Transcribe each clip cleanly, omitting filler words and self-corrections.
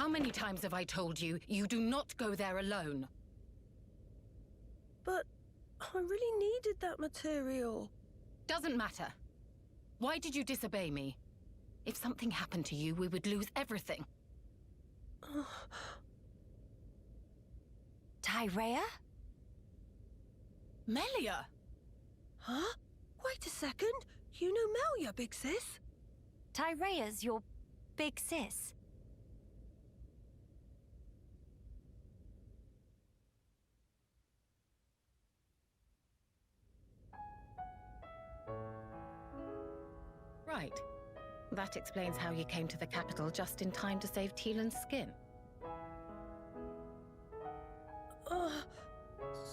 How many times have I told you, you do not go there alone? But I really needed that material. Doesn't matter. Why did you disobey me? If something happened to you, we would lose everything. Tyrea? Melia! Huh? Wait a second. You know Melia, big sis? Tyrea's your big sis. Right. That explains how you came to the capital just in time to save Tielan's skin.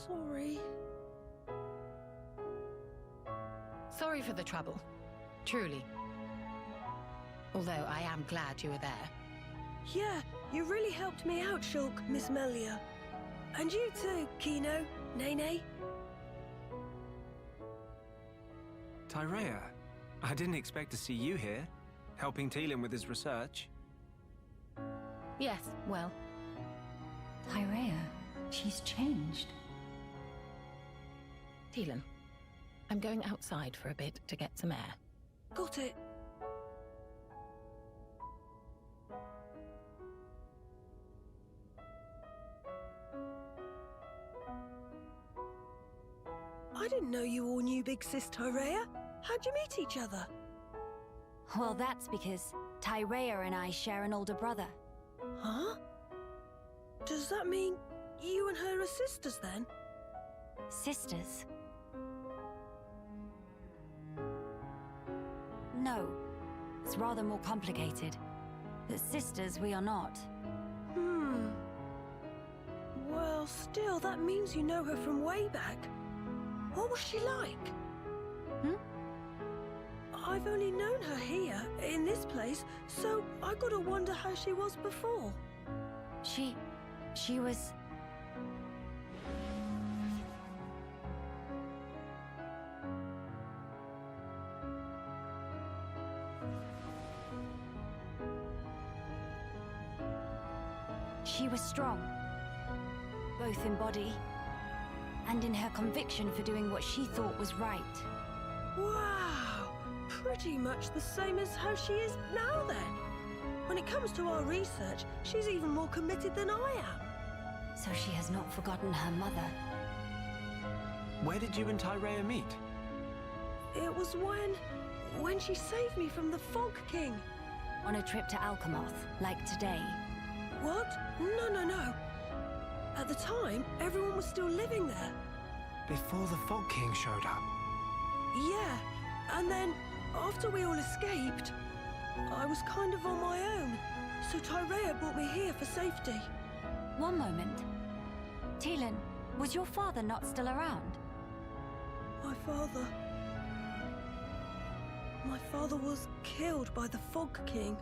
Sorry. Sorry for the trouble. Truly. Although I am glad you were there. Yeah, you really helped me out, Shulk, Miss Melia. And you too, Kino, Nene. Tyrea, I didn't expect to see you here, helping Tielan with his research. Yes, well. Tyrea, she's changed. Tielan, I'm going outside for a bit to get some air. Got it. I didn't know you all knew Big Sis Tyrea. How'd you meet each other? Well, that's because Tyrea and I share an older brother. Huh? Does that mean you and her are sisters then? Sisters? No. It's rather more complicated. But sisters we are not. Well, still, that means you know her from way back. What was she like? I've only known her here, in this place, so I gotta wonder how she was before. She was... She was strong, both in body and in her conviction for doing what she thought was right. Wow! Pretty much the same as how she is now then. When it comes to our research, she's even more committed than I am. So she has not forgotten her mother. Where did you and Tyrea meet? It was when she saved me from the Fog King. On a trip to Alchemoth, like today. What? No. At the time, everyone was still living there. Before the Fog King showed up? Yeah, and then, after we all escaped, I was kind of on my own, so Tyrea brought me here for safety. One moment. Tielan, was your father not still around? My father was killed by the Fog King.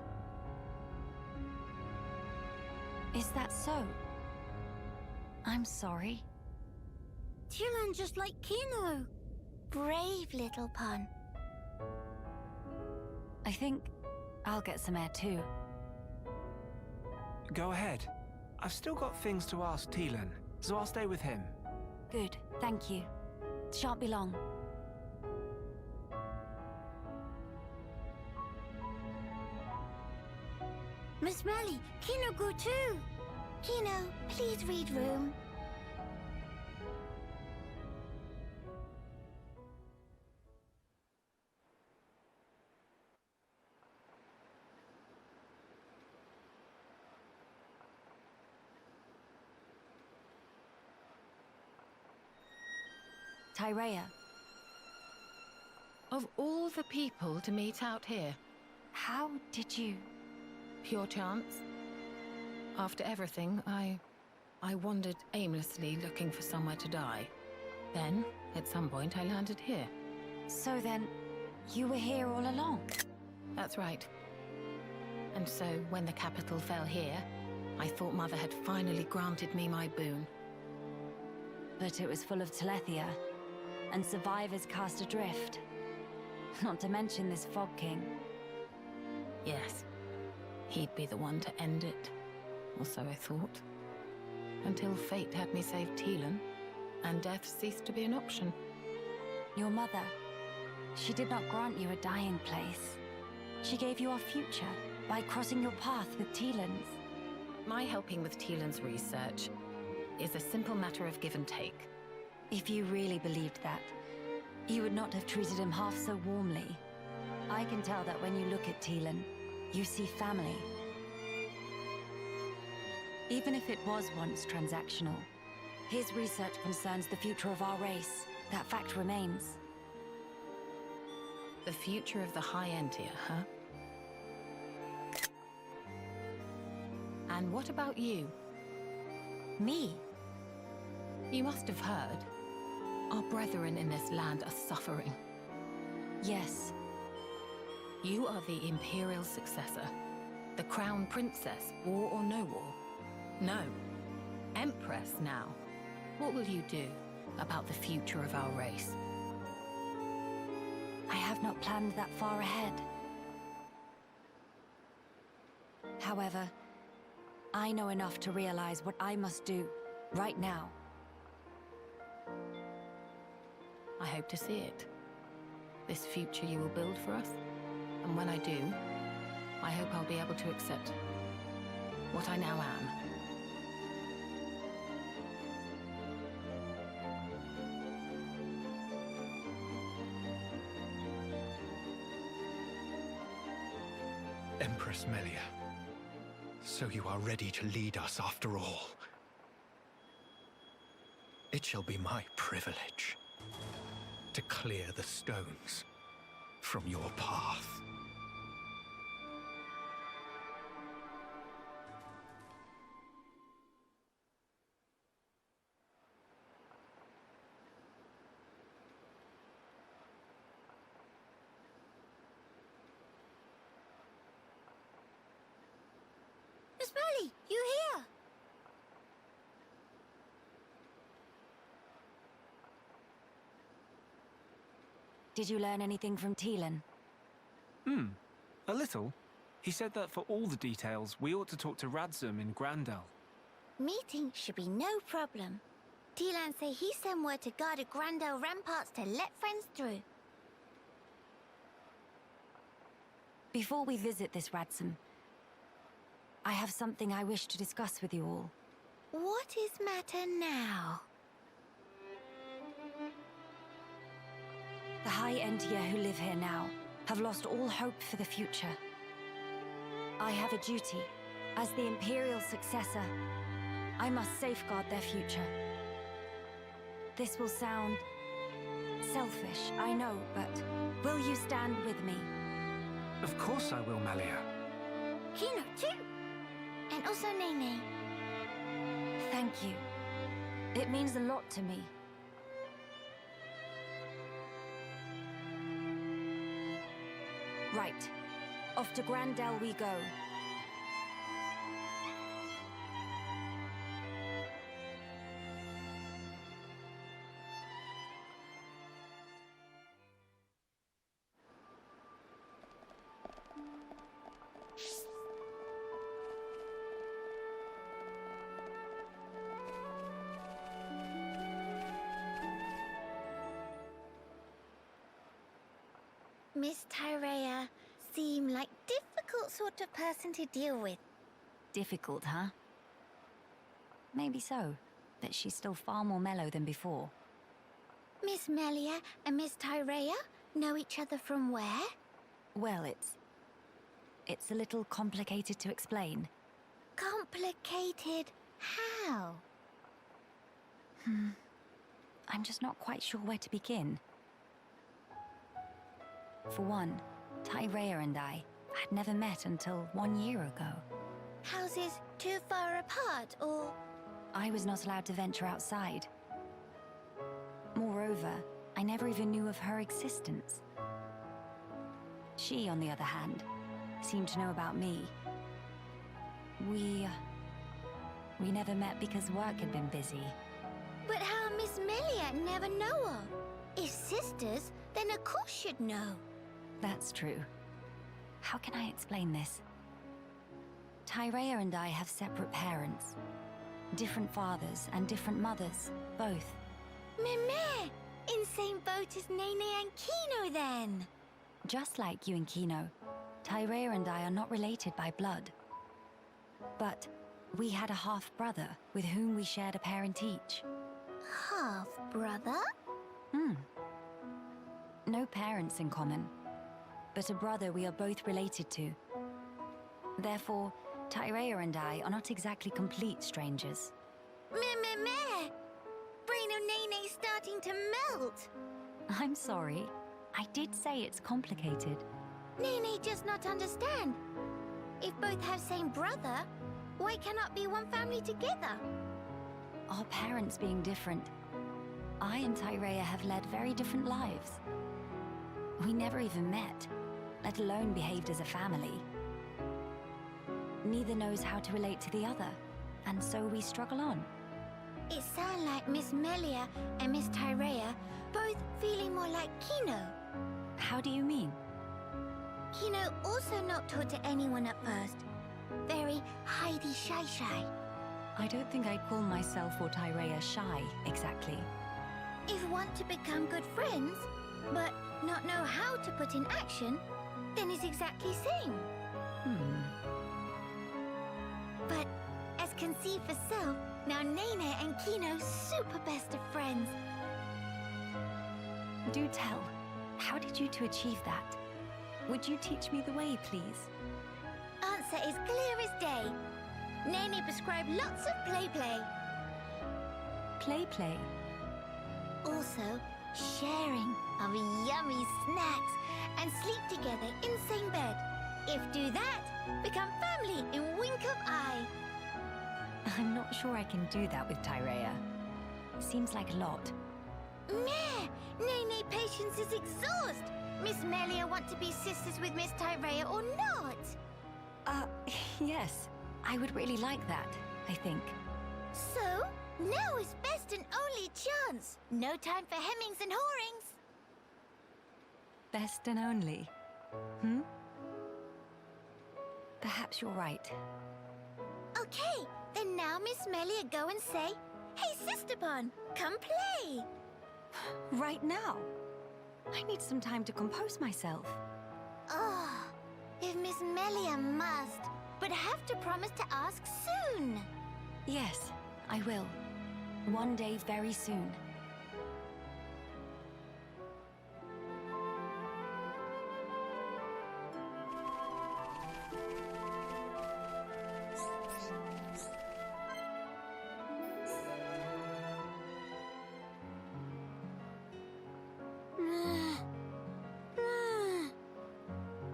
Is that so? I'm sorry. Tielan just like Kino. Brave little pun. I think I'll get some air too. Go ahead. I've still got things to ask Tielan, so I'll stay with him. Good, thank you. Shan't be long. Miss Melly, Kino go too. Kino, please read room. Tyrea. Of all the people to meet out here, How did you... pure chance. After everything, I wandered aimlessly looking for somewhere to die. Then, at some point, I landed here. So then, you were here all along? That's right. And so, when the capital fell here, I thought Mother had finally granted me my boon. But it was full of Telethia, and survivors cast adrift. Not to mention this Fog King. Yes. He'd be the one to end it. or so I thought. Until fate had me save Teelan, and death ceased to be an option. Your mother, she did not grant you a dying place. She gave you our future by crossing your path with Teelan's. My helping with Teelan's research is a simple matter of give and take. If you really believed that, you would not have treated him half so warmly. I can tell that when you look at Teelan, you see family. Even if it was once transactional, his research concerns the future of our race. That fact remains. The future of the High Entia, huh? And what about you? Me? You must have heard. Our brethren in this land are suffering. Yes. You are the Imperial successor. The Crown Princess, war or no war. No. Empress now. What will you do about the future of our race? I have not planned that far ahead. However, I know enough to realize what I must do right now. I hope to see it. This future you will build for us. And when I do, I hope I'll be able to accept what I now am. Empress Melia, so you are ready to lead us after all. It shall be my privilege to clear the stones from your path. Miss Molly, you here? Did you learn anything from Teelan? A little. He said that for all the details, we ought to talk to Radzum in Grandel. Meeting should be no problem. Teelan say he sent word to guard the Grandel ramparts to let friends through. Before we visit this Radzum, I have something I wish to discuss with you all. What is matter now? The High Entia who live here now have lost all hope for the future. I have a duty. As the Imperial successor, I must safeguard their future. This will sound selfish, I know, but will you stand with me? Of course I will, Melia. Kino too. And also Nene. Thank you. It means a lot to me. Right. Off to Grandel we go. Miss Tyrea seem like difficult sort of person to deal with. Difficult, huh? Maybe so, but she's still far more mellow than before. Miss Melia and Miss Tyrea know each other from where? Well, it's a little complicated to explain. Complicated how? I'm just not quite sure where to begin. For one, Tyrea and I had never met until 1 year ago. Houses too far apart, or...? I was not allowed to venture outside. Moreover, I never even knew of her existence. She, on the other hand, seemed to know about me. We never met because work had been busy. But how Miss Melia never know her? If sisters, then of course she'd know. That's true. How can I explain this? Tyrea and I have separate parents. Different fathers and different mothers, both. Meme! In same boat as Nene and Kino, then. Just like you and Kino, Tyrea and I are not related by blood. But we had a half-brother with whom we shared a parent each. Half-brother? No parents in common, but a brother we are both related to. Therefore, Tyrea and I are not exactly complete strangers. Meh! Brain of Nene's starting to melt. I'm sorry. I did say it's complicated. Nene does not understand. If both have same brother, why cannot be one family together? Our parents being different, I and Tyrea have led very different lives. We never even met, let alone behaved as a family. Neither knows how to relate to the other, and so we struggle on. It sounds like Miss Melia and Miss Tyrea both feeling more like Kino. How do you mean? Kino also not taught to anyone at first. Very hidey shy. I don't think I'd call myself or Tyrea shy, exactly. If want to become good friends, but not know how to put in action, then it's exactly same. But as can see for self, now Nene and Kino super best of friends. Do tell, how did you two achieve that? Would you teach me the way, please? Answer is clear as day. Nene prescribed lots of play. Play? Also, sharing of yummy snacks and sleep together in same bed. If do that, become family in wink of eye. I'm not sure I can do that with Tyrea. Seems like a lot. Meh! Nene patience is exhaust. Miss Melia want to be sisters with Miss Tyrea or not? Yes. I would really like that, I think. So, now is best and only chance. No time for hemmings and whorings. Best and only. Perhaps you're right. Okay, then now Miss Melia go and say, "Hey, Sister Bon, come play." Right now? I need some time to compose myself. Oh, if Miss Melia must, but have to promise to ask soon. Yes, I will. One day very soon.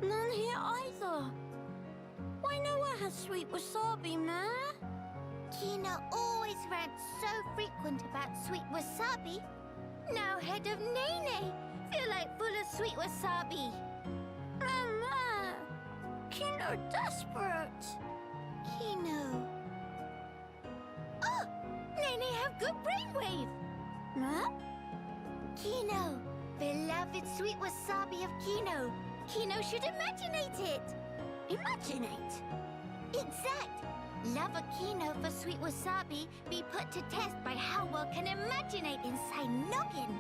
None here either. Why no one has sweet wasabi, ma? Kina always rants so frequent about sweet wasabi. Now head of Nene feel like full of sweet wasabi. Mama! Kino desperate. Kino. Oh! Nene have good brainwave. Ma? Kino. Beloved sweet wasabi of Kino. Kino should imaginate it. Imaginate? Exact. Love of Kino for sweet wasabi be put to test by how well can imaginate inside noggin.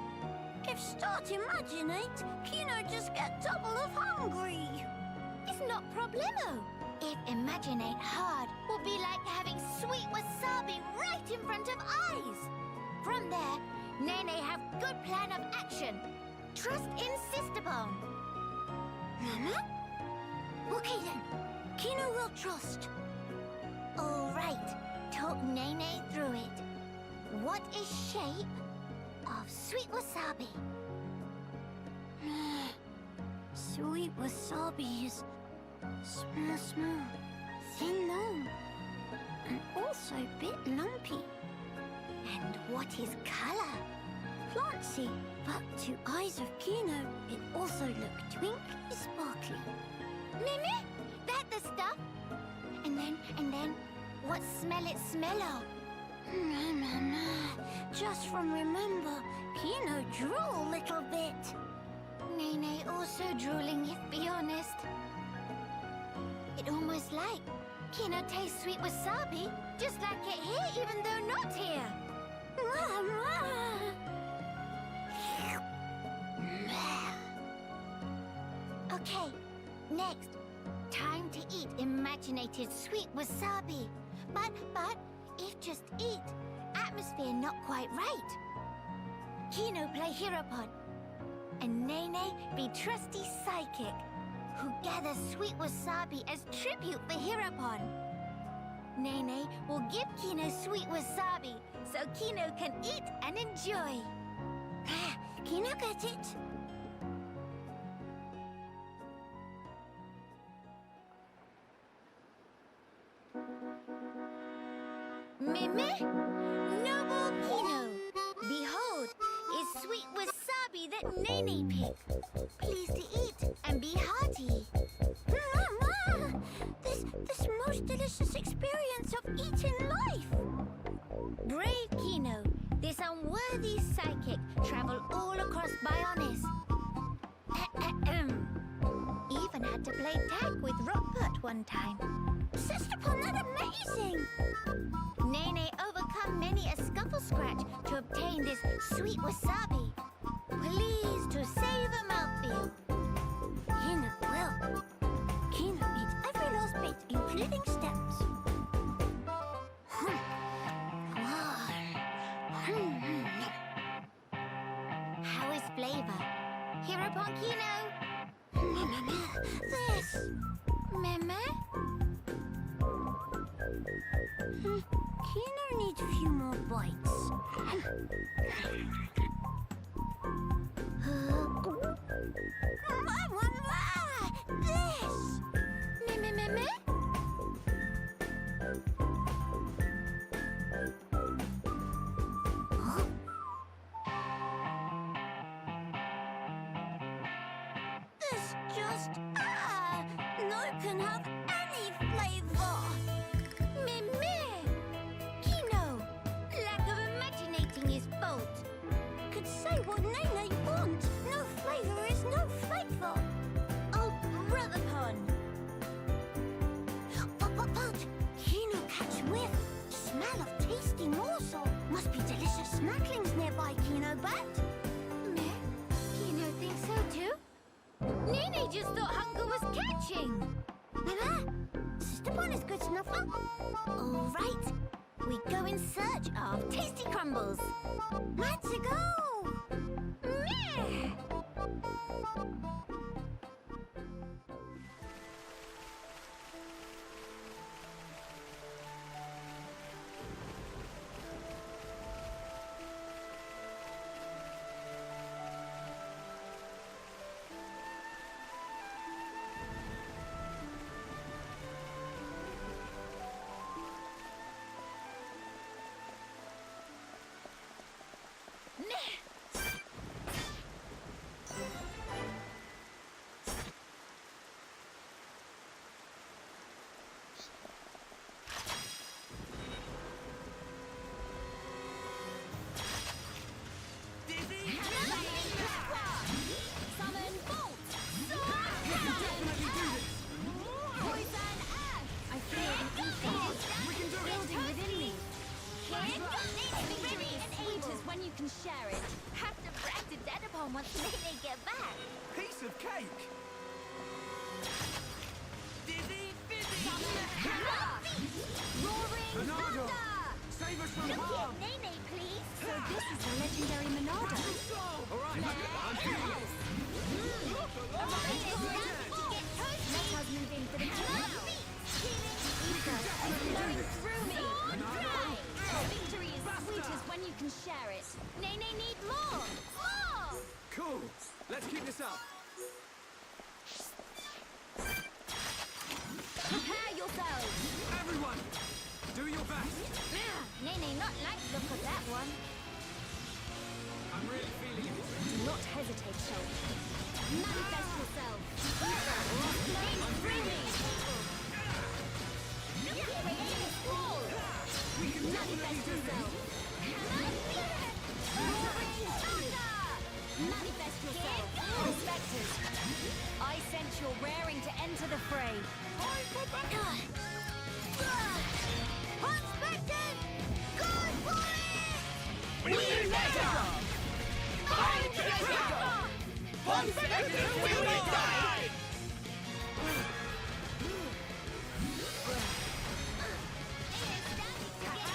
If start imaginate, Kino just get double of hungry. It's not problemo. If imaginate hard, will be like having sweet wasabi right in front of eyes. From there, Nene have good plan of action. Trust in Sister Bone. Mama? Okay then. Kino will trust. All right. Talk Nene through it. What is shape of sweet wasabi? Sweet wasabi is small, thin long, and also a bit lumpy. And what is color? Plancy, but to eyes of Kino, it also look twinkly, sparkly. Mimi, that the stuff? And then, what smell it smell of? Just from remember, Kino drool a little bit. Nene also drooling, if be honest. It almost like Kino tastes sweet wasabi, just like it here, even though not here. Okay, next. Time to eat imaginated sweet wasabi. But, if just eat, atmosphere not quite right. Kino play Heropon, and Nene be trusty psychic, who gathers sweet wasabi as tribute for Heropon. Nene will give Kino sweet wasabi, so Kino can eat and enjoy. Kino got it? Meme? Noble Kino! Behold, is sweet wasabi that Nene picked. Please to eat and be hearty. Mama! This most delicious experience of eating life! Brave Kino, this unworthy psychic traveled all across Bionis. Even had to play tag with Rockport one time. Sistapon, that's amazing! Nene overcome many a scuffle scratch to obtain this sweet wasabi. Please to save a mouthfeel. Kino will. Kino eats every last bit, including stems. How is flavor? Heropon Kino? This. Meme? Kino needs a few more bites. This! Meme? This just... no can have any flavor. Meme! Kino! Lack of imaginating is fault. Could say what Nene want. No flavor is no flavor. Oh, brother pun. But, Kino catch whiff. Smell of tasty morsel. Must be delicious snacklings nearby, Kino, but... Meh? Kino thinks so too? Nene just thought hunger was catching. Sistapon is good enough. All right. We go in search of tasty crumbles. Let's go! Meh! When you can share it. Have to brag to Dedapon once Nene get back. Piece of cake! Dizzy, fizzy! Roaring Monado! thunder! Save us from Look harm! at Nene, please. So this is the legendary Monado. All right, I'm feeling it. Let us move in for the kill. Ether is flowing through me. Victory is sweet as when you can share it. Nene need more! More! Cool. Let's keep this up. Prepare yourselves. Everyone, do your best. Nene not like the look of that one. I'm really feeling it. Do not hesitate, Shell. Manifest yourself. Flame through me. Manifest yourself. Roaring thunder. Manifest yourself. Respecters, I sense you're raring to enter the fray. Unspected! Go for it! We measure! Find treasure! Unspected will we die!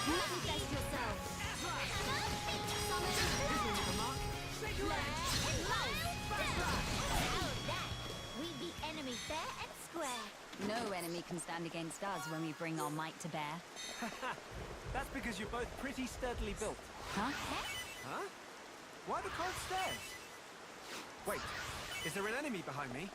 Manifest yourself! We beat enemy fair and square. No enemy can stand against us when we bring our might to bear. That's because you're both pretty sturdily built. Huh? Huh? Why the cold stairs? Wait, is there an enemy behind me?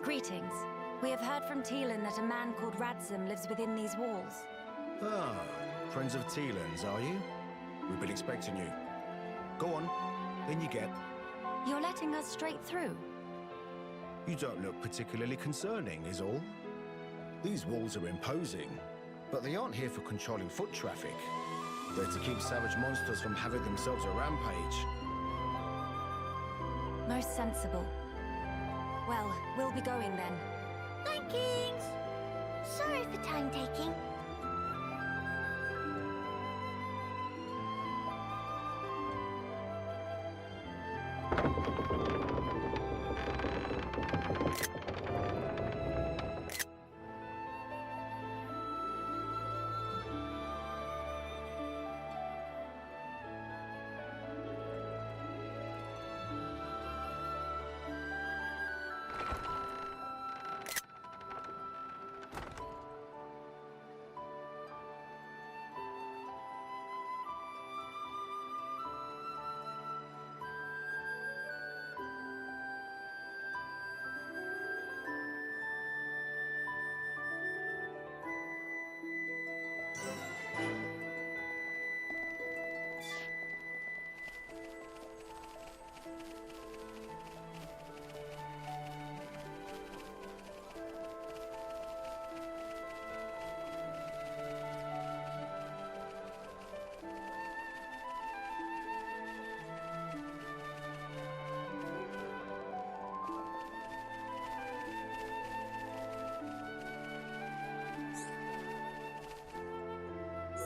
Greetings. We have heard from Teelan that a man called Radzim lives within these walls. Ah, friends of Teelan's, are you? We've been expecting you. Go on, in you get. You're letting us straight through? You don't look particularly concerning, is all. These walls are imposing, but they aren't here for controlling foot traffic. They're to keep savage monsters from having themselves a rampage. Most sensible. Well, we'll be going then. Thankings! Sorry for time taking.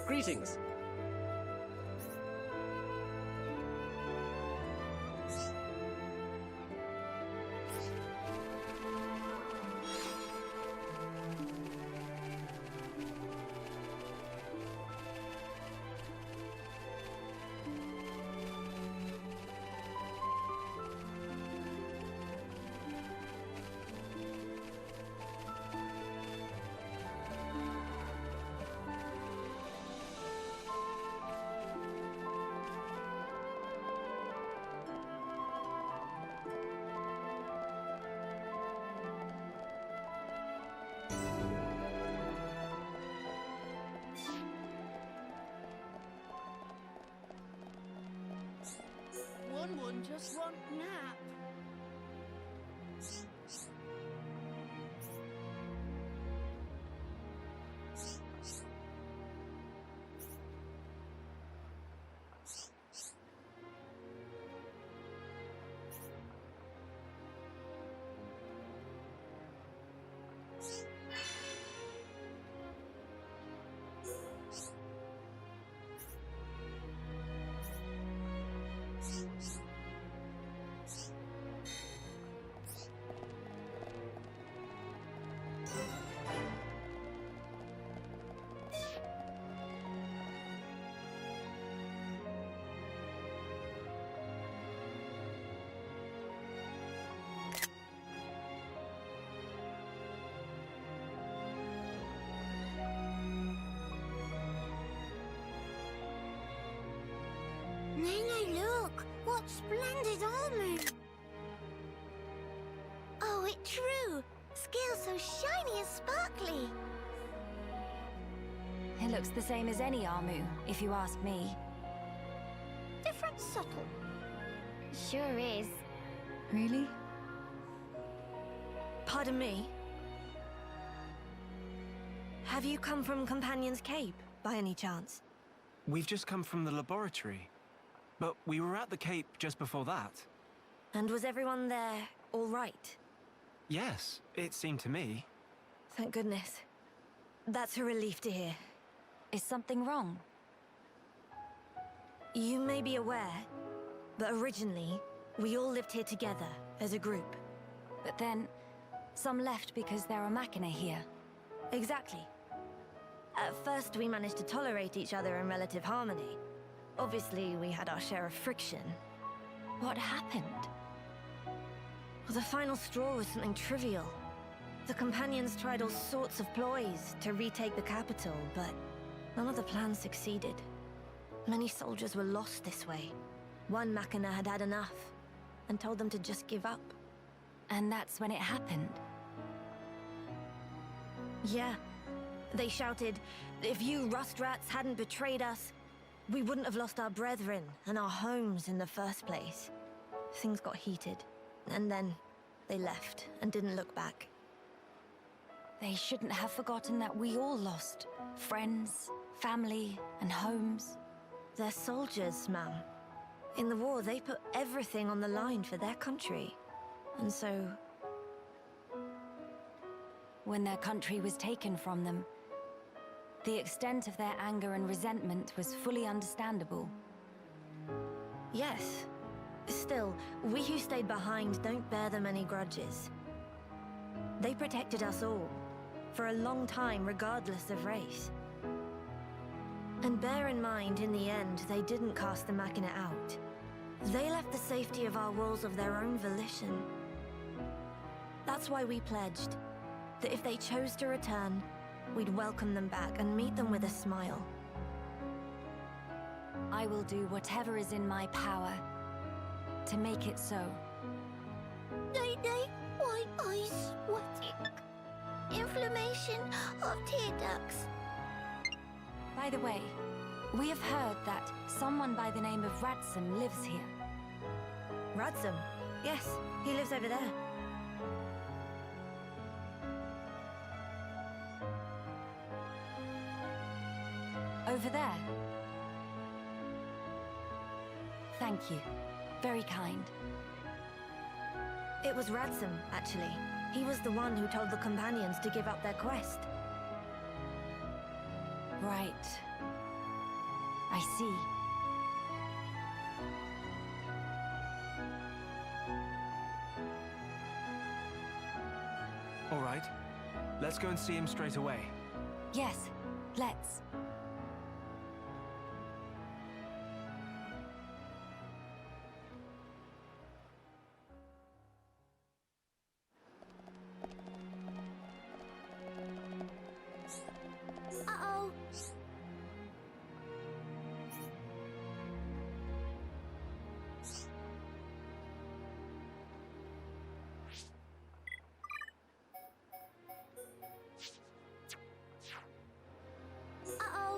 Greetings. just want nap. Nene, look! What splendid armor! Oh, it's true! Scales so shiny and sparkly! It looks the same as any Armu, if you ask me. Different subtle. Sure is. Really? Pardon me? Have you come from Companion's Cape, by any chance? We've just come from the laboratory. But we were at the Cape just before that. And was everyone there all right? Yes, it seemed to me. Thank goodness. That's a relief to hear. Is something wrong? You may be aware, but originally, we all lived here together, as a group. But then, some left because there are Machina here. Exactly. At first, we managed to tolerate each other in relative harmony. Obviously, we had our share of friction. What happened? Well, the final straw was something trivial. The Companions tried all sorts of ploys to retake the capital, but none of the plans succeeded. Many soldiers were lost this way. One Machina had had enough, and told them to just give up. And that's when it happened. Yeah. They shouted, if you rust rats hadn't betrayed us, we wouldn't have lost our brethren and our homes in the first place. Things got heated, and then they left and didn't look back. They shouldn't have forgotten that we all lost friends, family, and homes. They're soldiers, ma'am. In the war, they put everything on the line for their country. And so... When their country was taken from them, the extent of their anger and resentment was fully understandable. Yes. Still, we who stayed behind don't bear them any grudges. They protected us all, for a long time regardless of race. And bear in mind, in the end, they didn't cast the Machina out. They left the safety of our walls of their own volition. That's why we pledged that if they chose to return, we'd welcome them back and meet them with a smile. I will do whatever is in my power to make it so. Nene, white eyes sweating. Inflammation of tear ducts. By the way, we have heard that someone by the name of Radsum lives here. Radsum? Yes, he lives over there. Over there? Thank you. Very kind. It was Radsum, actually. He was the one who told the Companions to give up their quest. Right. I see. All right. Let's go and see him straight away. Yes, let's. Uh-oh. Uh-oh.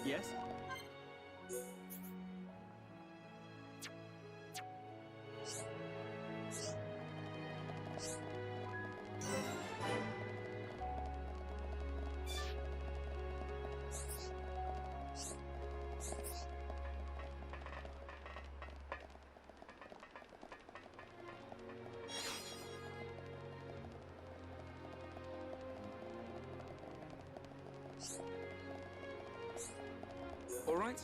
Yes? All right.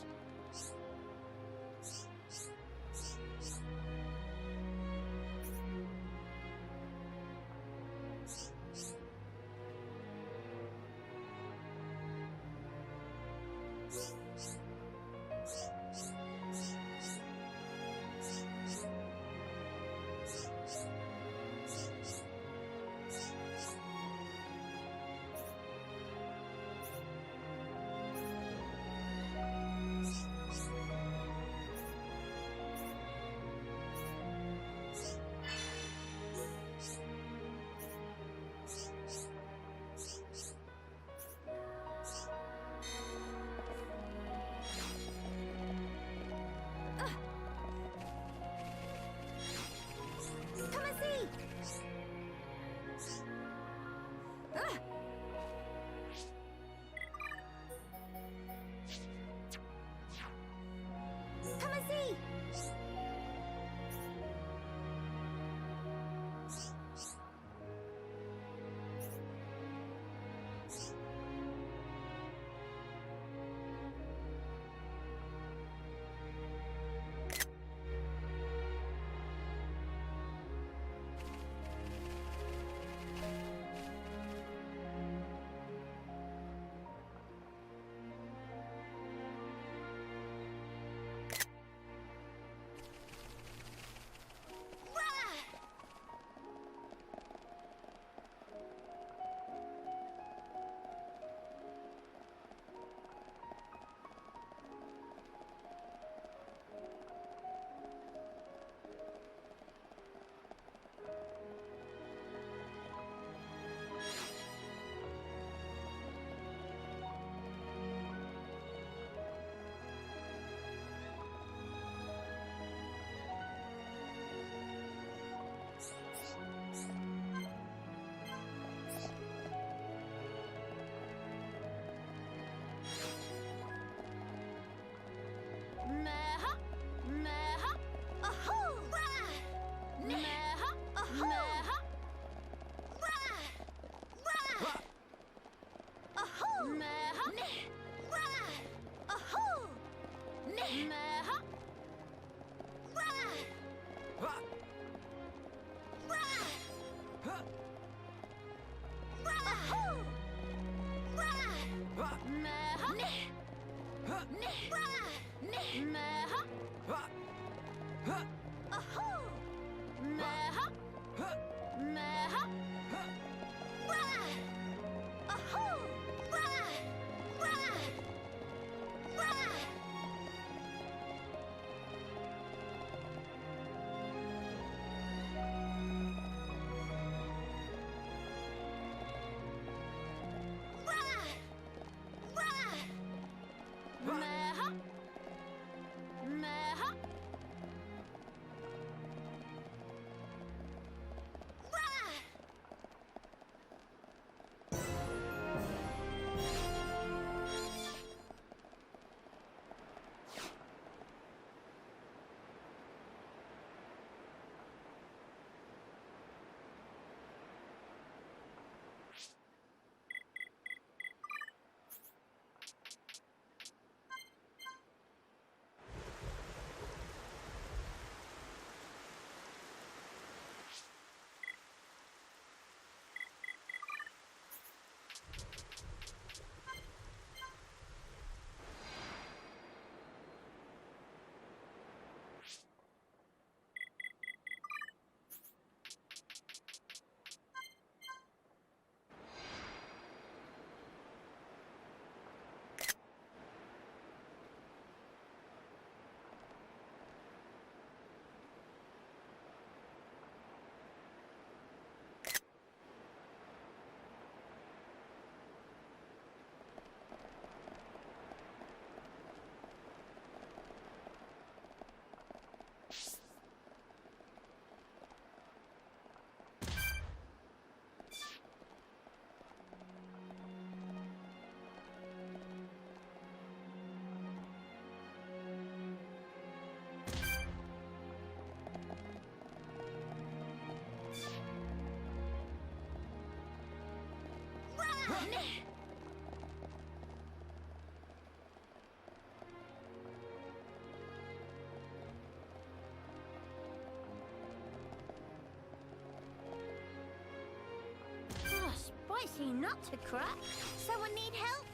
easy nut to crack. Someone need help?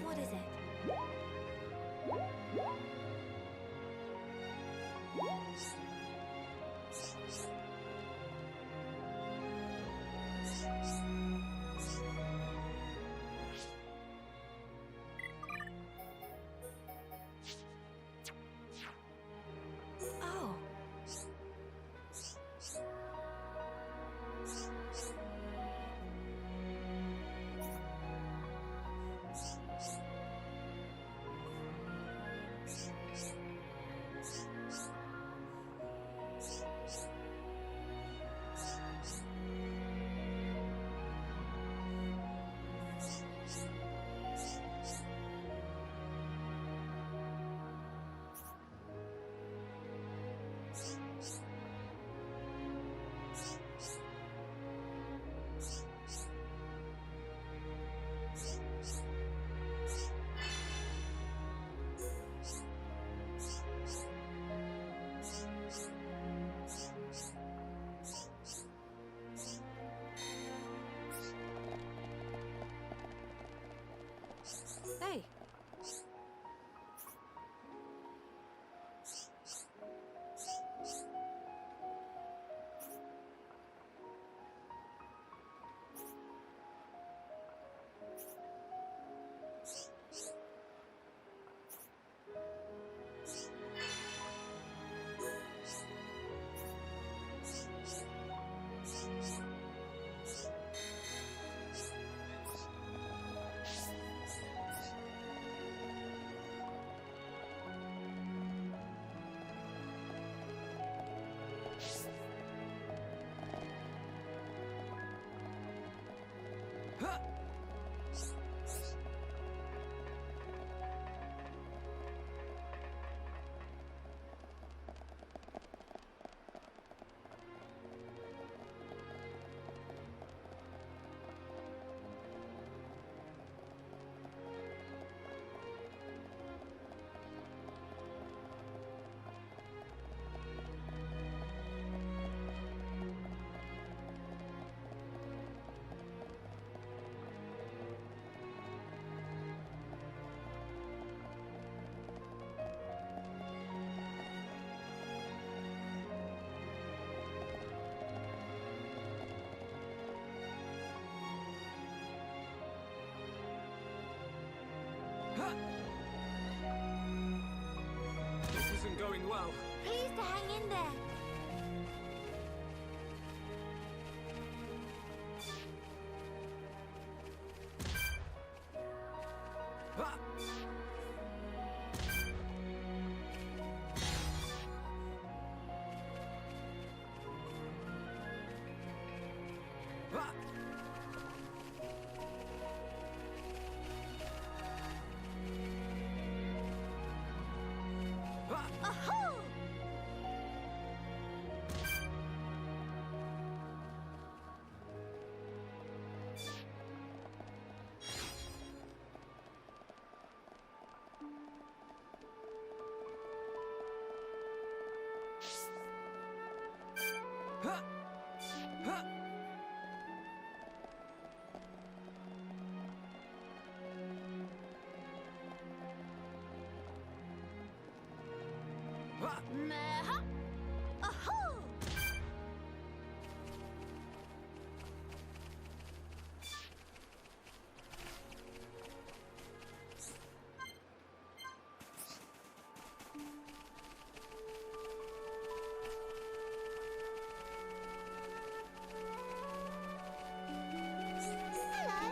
What is it? Oh. Hey. This isn't going well. Please to hang in there. Ah! Ah! Ahoo! Ha! Ha! Ah! Meha! Ahoo! Hello.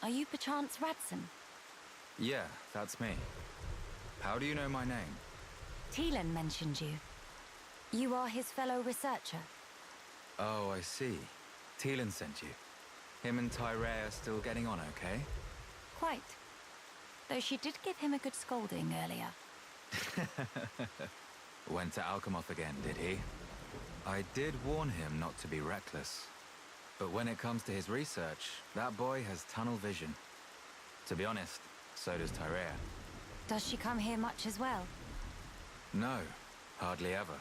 Are you perchance Radson? Yeah, that's me. How do you know my name? Teelan mentioned you. You are his fellow researcher. Oh, I see. Teelan sent you. Him and Tyree are still getting on okay? Quite. Though she did give him a good scolding earlier. Went to Alchemoth again, did he? I did warn him not to be reckless. But when it comes to his research, that boy has tunnel vision. To be honest, so does Tyree. Does she come here much as well? No, hardly ever.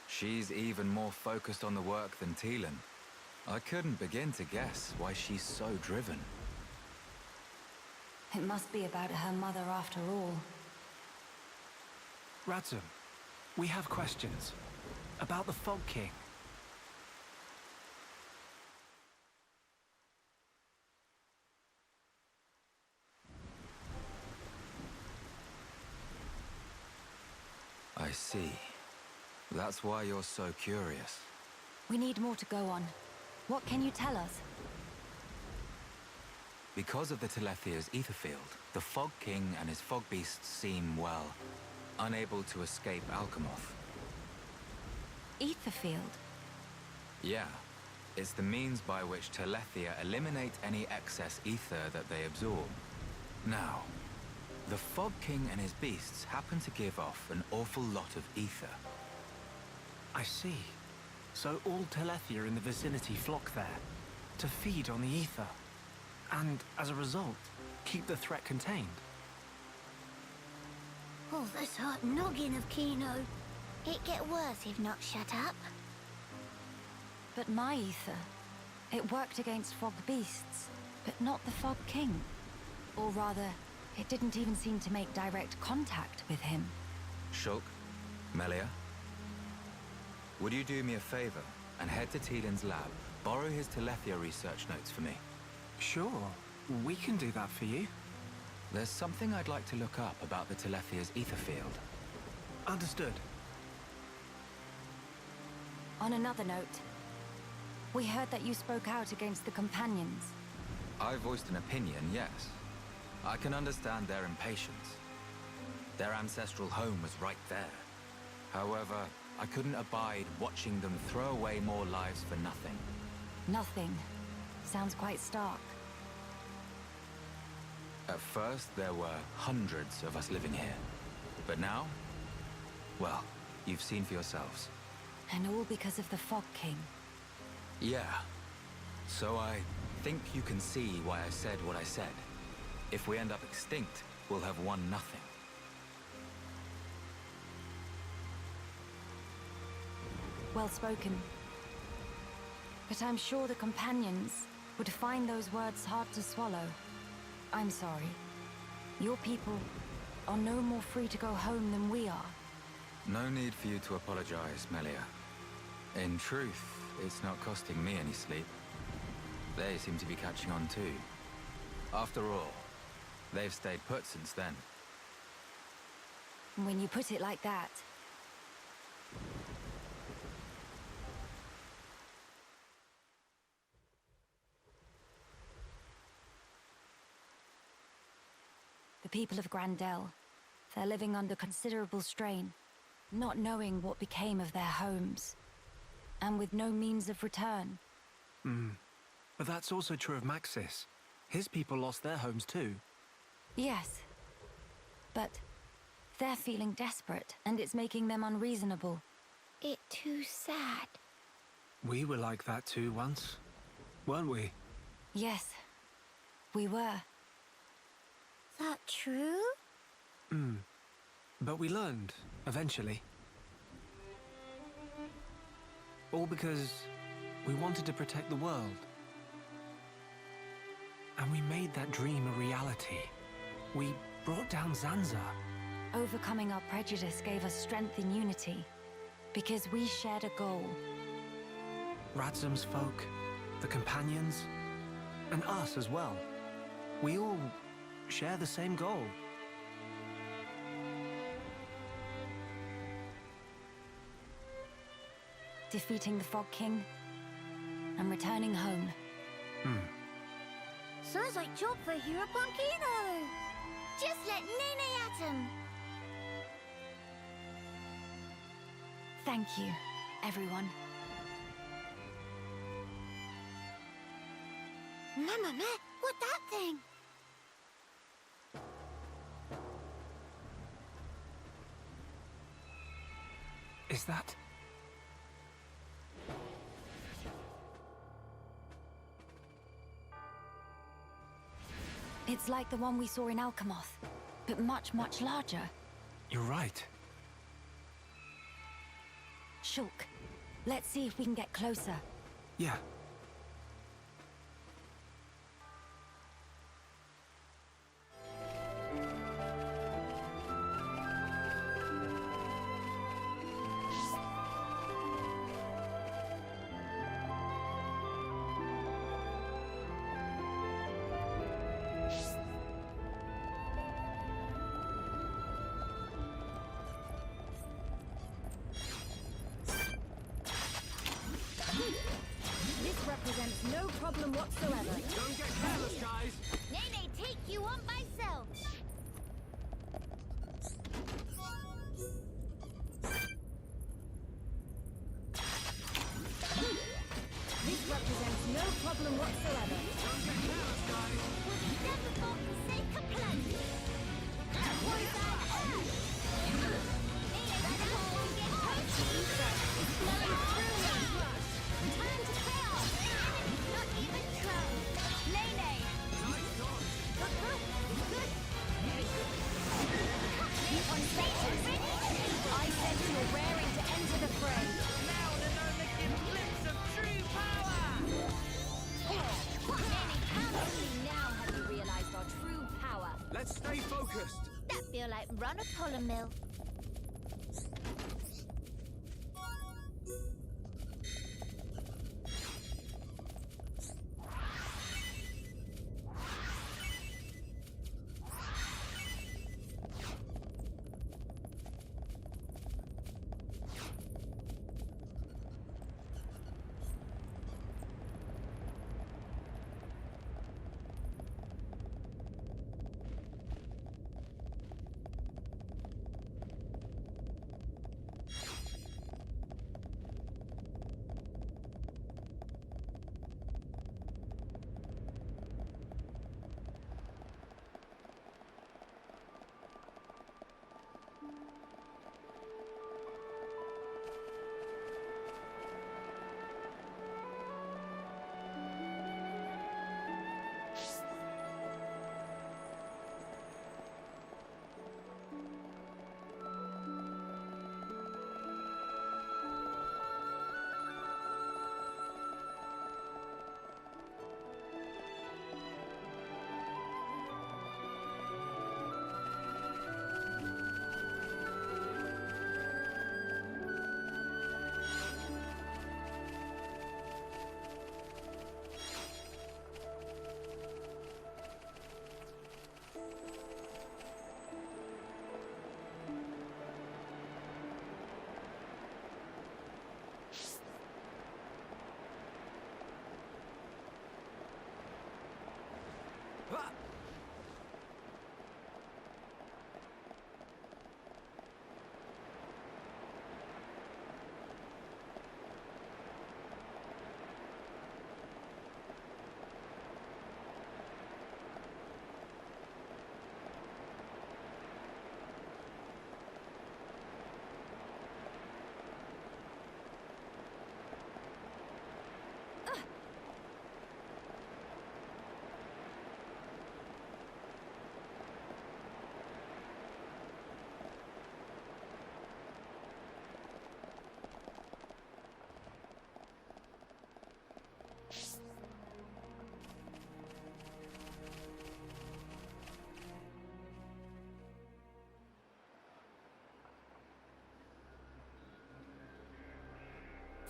She's even more focused on the work than Teelan. I couldn't begin to guess why she's so driven. It must be about her mother after all. Radzum, we have questions. About the Fog King. I see. That's why you're so curious. We need more to go on. What can you tell us? Because of the Telethia's ether field, the Fog King and his fog beasts seem, well, unable to escape Alchemoth. Ether field? Yeah. It's the means by which Telethia eliminate any excess ether that they absorb. Now, the Fog King and his beasts happen to give off an awful lot of ether. I see. So all Telethia in the vicinity flock there, to feed on the ether. And, as a result, keep the threat contained. Oh, this hot noggin of Kino. It get worse if not shut up. But my ether, it worked against fog beasts, but not the Fog King. Or rather, it didn't even seem to make direct contact with him. Shulk, Melia, would you do me a favor and head to Teelan's lab, borrow his Telethia research notes for me? Sure, we can do that for you. There's something I'd like to look up about the Telethia's ether field. Understood. On another note, we heard that you spoke out against the Companions. I voiced an opinion, yes. I can understand their impatience. Their ancestral home was right there. However, I couldn't abide watching them throw away more lives for nothing. Nothing. Sounds quite stark. At first, there were hundreds of us living here. But now, well, you've seen for yourselves. And all because of the Fog King. Yeah. So I think you can see why I said what I said. If we end up extinct, we'll have won nothing. Well spoken. But I'm sure the Companions would find those words hard to swallow. I'm sorry. Your people are no more free to go home than we are. No need for you to apologize, Melia. In truth, it's not costing me any sleep. They seem to be catching on too. After all, they've stayed put since then. When you put it like that. The people of Grandel, they're living under considerable strain, not knowing what became of their homes, and with no means of return. But that's also true of Maxis. His people lost their homes too. Yes, but they're feeling desperate, and it's making them unreasonable. It too sad. We were like that too once, weren't we? Yes, we were. That true? But we learned, eventually. All because we wanted to protect the world. And we made that dream a reality. We brought down Zanza. Overcoming our prejudice gave us strength in unity, because we shared a goal. Radzum's folk, the Companions, and us as well. We all share the same goal. Defeating the Fog King and returning home. Sounds like job for Hero Punkino. Just let Nene at him. Thank you, everyone. Mamma mia, what that thing? Is that... It's like the one we saw in Alchemoth, but much, much larger. You're right. Shulk, let's see if we can get closer. Yeah. This represents no problem whatsoever. Don't get careless, guys. Nene, take you on myself. This represents no problem whatsoever. Don't get careless, guys. Would you never thought to say kaplanky? What is that? Nene, that won't get touched. It's flowing through me. Return to chaos. Enemy's not even close. Nene. Nice dodge. Good. Very good. On status. I sense you're raring to enter the fray. Now there's only a glimpse of true power. Nene, how only now have you realized our true power? Let's stay focused. That feel like run a polar mill.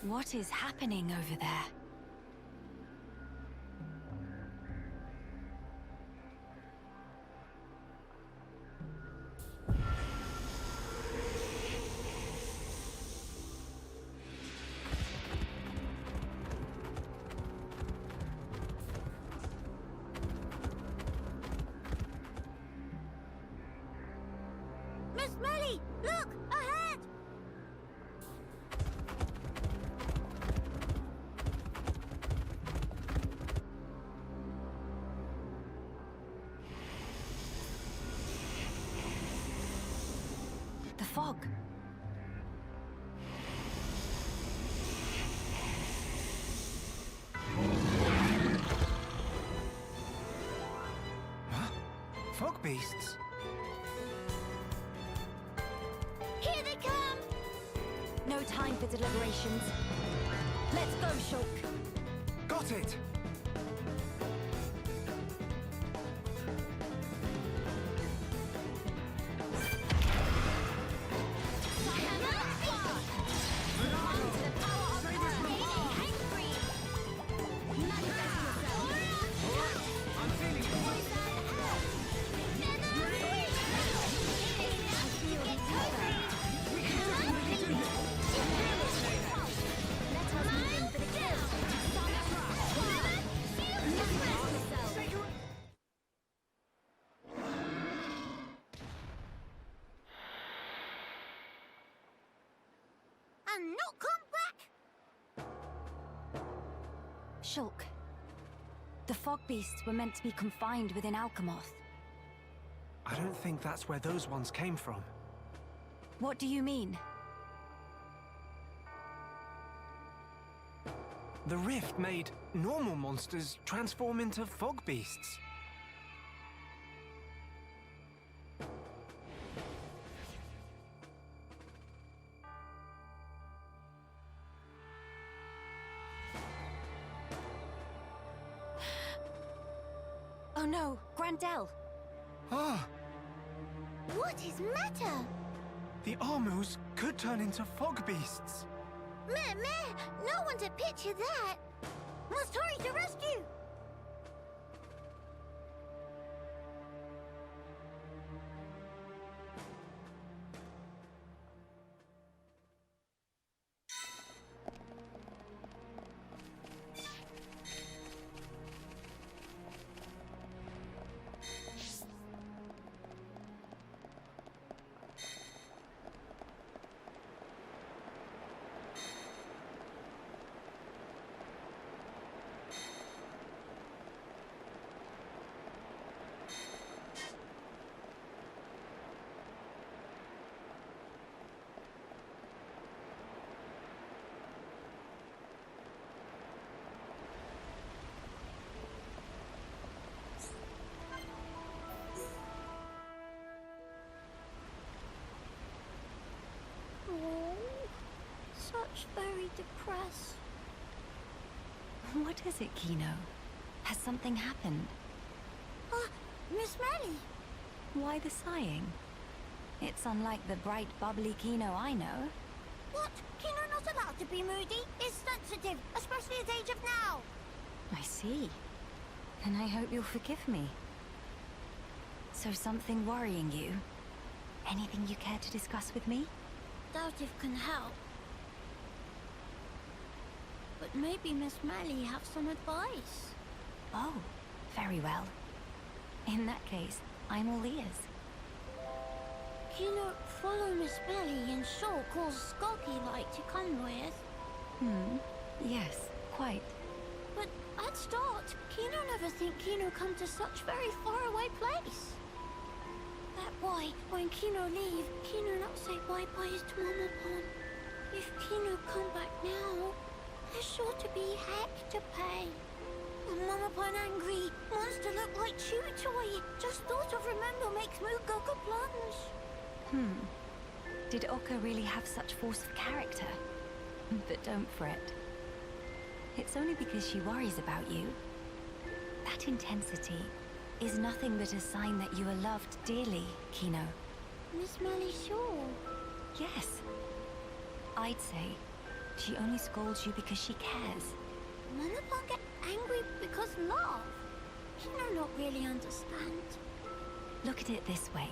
What is happening over there? Hurry! Look! Ahead! The fog. Huh? Fog beasts? Here they come! No time for deliberations. Let's go, Shulk. Got it! And not come back! Shulk. The fog beasts were meant to be confined within Alchemoth. I don't think that's where those ones came from. What do you mean? The rift made normal monsters transform into fog beasts. Oh no, Grandel! Ah! What is matter? The Armus could turn into fog beasts. Meh, no one to picture that. Must hurry to rescue. Oh, such very depressed. What is it, Kino? Has something happened? Miss Melly. Why the sighing? It's unlike the bright, bubbly Kino I know. What? Kino not allowed to be moody? Is sensitive, especially at age of now. I see. Then I hope you'll forgive me. So something worrying you? Anything you care to discuss with me? Doubt if can help. But maybe Miss Melly have some advice. Oh, very well. In that case, I'm all ears. Kino follow Miss Melly and Shaw calls Skulky-like to come with. Yes, quite. But at start, Kino never think Kino come to such very far away place. That why, when Kino leave, Kino not say bye-byes to Mama Pon. If Kino come back now, there's sure to be heck to pay. And Mama Pon angry, monster look like chew toy. Just thought of remember makes Mooga go plunge. Did Oka really have such force of character? But don't fret. It's only because she worries about you. That intensity is nothing but a sign that you are loved dearly, Kino. Miss Melly sure. Yes. I'd say she only scolds you because she cares. Mama Pon get angry because love. Kino not really understand. Look at it this way.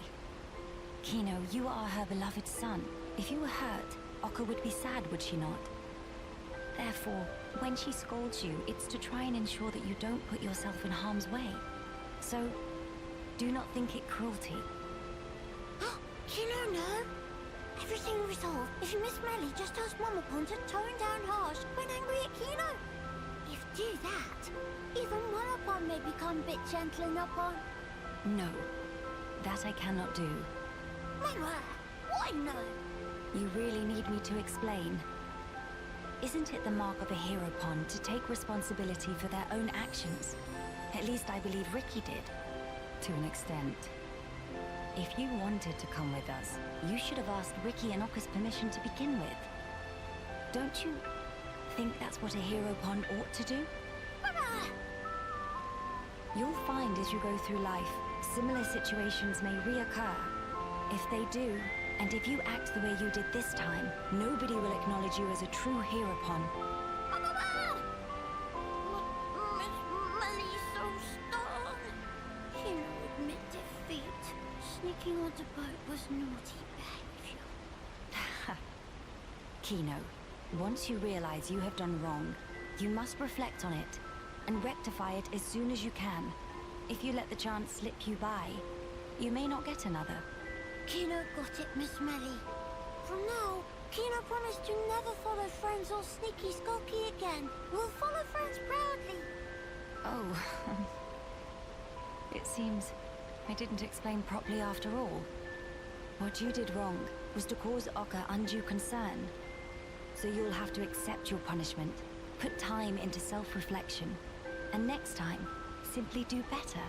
Kino, you are her beloved son. If you were hurt, Oka would be sad, would she not? Therefore, when she scolds you, it's to try and ensure that you don't put yourself in harm's way. So, do not think it cruelty. Kino no? Everything resolved if Miss Melly just tells Momopon to tone down harsh when angry at Kino. If do that, even Momopon may become a bit gentle enough on. No, that I cannot do. Mama, why no? You really need me to explain. Isn't it the mark of a hero-pon to take responsibility for their own actions? At least I believe Ricky did, to an extent. If you wanted to come with us, you should have asked Ricky and Okka's permission to begin with. Don't you think that's what a hero-pon ought to do? Mama! You'll find as you go through life, similar situations may reoccur. If they do, and if you act the way you did this time, nobody will acknowledge you as a true hero-pon. Mama! Miss Melly's so stern. Kino admit defeat. Sneaking on the boat was naughty behavior. Kino, once you realize you have done wrong, you must reflect on it and rectify it as soon as you can. If you let the chance slip you by, you may not get another. Kino got it, Miss Melly. From now, Kino promised to never follow friends or sneaky skulky again. We'll follow friends proudly. Oh. It seems I didn't explain properly after all. What you did wrong was to cause Okka undue concern. So you'll have to accept your punishment, put time into self-reflection, and next time, simply do better.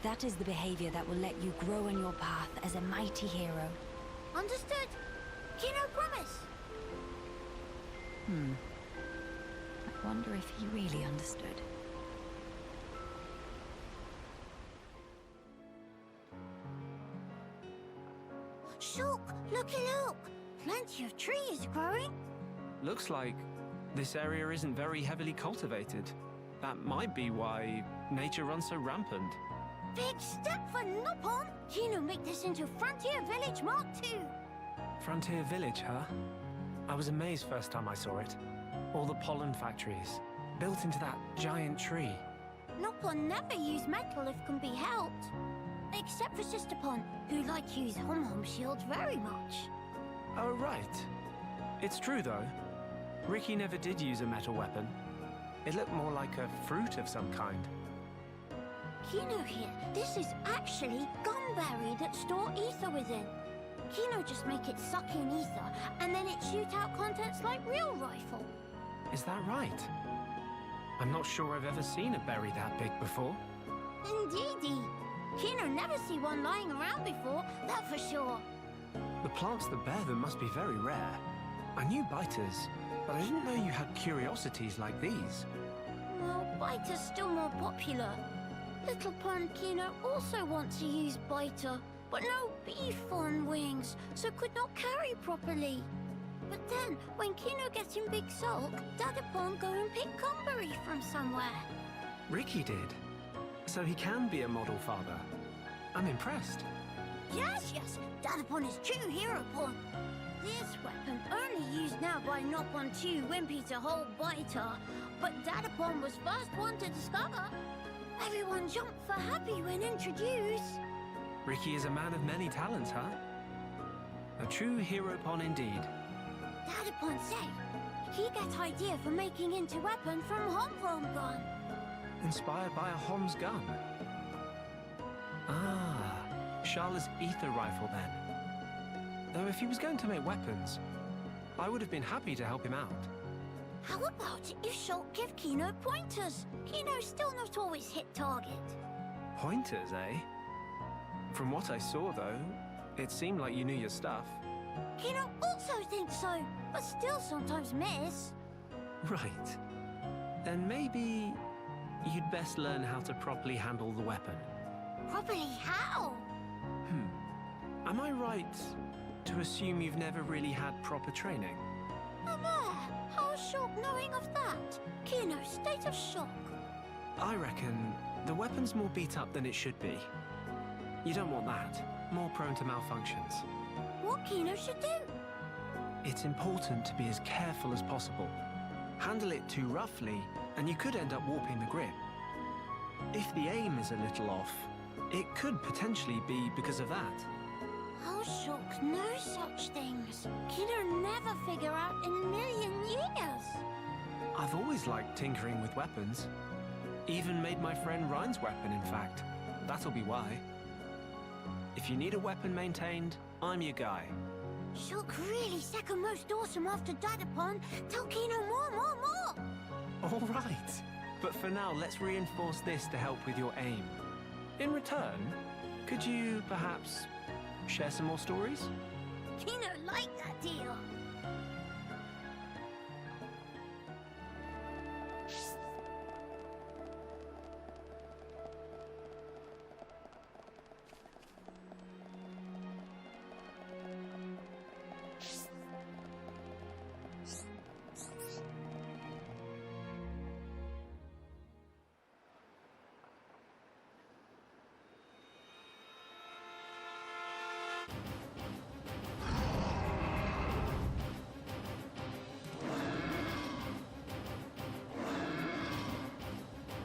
That is the behavior that will let you grow on your path as a mighty hero. Understood. Kino promise. I wonder if he really understood. Shulk, looky look. Plenty of trees growing. Looks like this area isn't very heavily cultivated. That might be why nature runs so rampant. Big step for Nopon. Kino make this into Frontier Village Mark II. Frontier Village, huh? I was amazed first time I saw it. All the pollen factories, built into that giant tree. Nopon never use metal if can be helped. Except for Sisterpon, who like to use hom-hom shields very much. Oh, right. It's true, though. Ricky never did use a metal weapon. It looked more like a fruit of some kind. Kino here, this is actually gumberry that store ether within. Kino just make it suck in ether, and then it shoot out contents like real rifle. Is that right? I'm not sure I've ever seen a berry that big before. Indeedy. Kino never see one lying around before, that for sure. The plants that bear them must be very rare. I knew biters, but I didn't know you had curiosities like these. Well, biter's still more popular. Little Pond Kino also wants to use biter, but no beef on wings, so could not carry properly. But then, when Kino gets in big sulk, Dadapon go and pick gumberry from somewhere. Ricky did. So he can be a model father. I'm impressed. Yes, Dadapon is true hero pon. This weapon only used now by Nopon 2 Wimpy to hold biter, but Dadapon was first one to discover. Everyone jumped for happy when introduced. Ricky is a man of many talents, huh? A true hero-pon indeed. Dadapon say he get idea for making into weapon from Hom-Hom gun. Inspired by a Hom's gun. Ah, Charla's ether rifle then. Though if he was going to make weapons, I would have been happy to help him out. How about if Shulk give Kino pointers? Kino's still not always hit target. Pointers, eh? From what I saw, though, it seemed like you knew your stuff. Kino also thinks so, but still sometimes miss. Right. Then maybe you'd best learn how to properly handle the weapon. Properly how? Am I right to assume you've never really had proper training? Mama, how's Shulk knowing of that? Kino's state of shock. I reckon the weapon's more beat up than it should be. You don't want that. More prone to malfunctions. What Kino should do? It's important to be as careful as possible. Handle it too roughly, and you could end up warping the grip. If the aim is a little off, it could potentially be because of that. How Shulk knows such things? Kid'll never figure out in a million years. I've always liked tinkering with weapons. Even made my friend Ryan's weapon, in fact. That'll be why. If you need a weapon maintained, I'm your guy. Shulk really second most awesome after Dadapon. Tell Kino more. All right. But for now, let's reinforce this to help with your aim. In return, could you perhaps share some more stories? Kino liked that deal.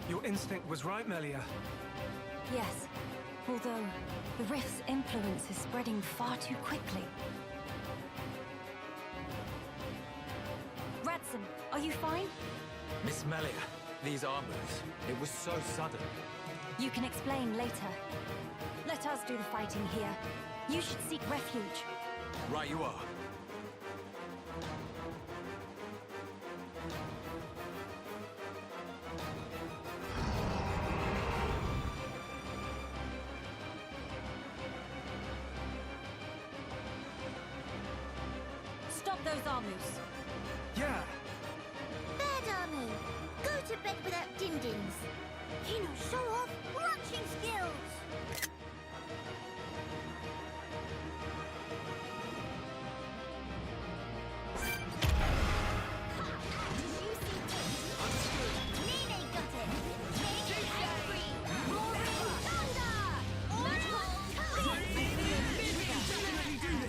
Your instinct was right, Melia. Yes, although the rift's influence is spreading far too quickly. Radson, are you fine? Miss Melia, these armors, it was so sudden. You can explain later. Let us do the fighting here. You should seek refuge. Right you are. Stop those armors. Yeah. There, Damu. Go to bed without din-dins. Kino, show off launching skills. Nene got it. Nene angry. Roaring thunder.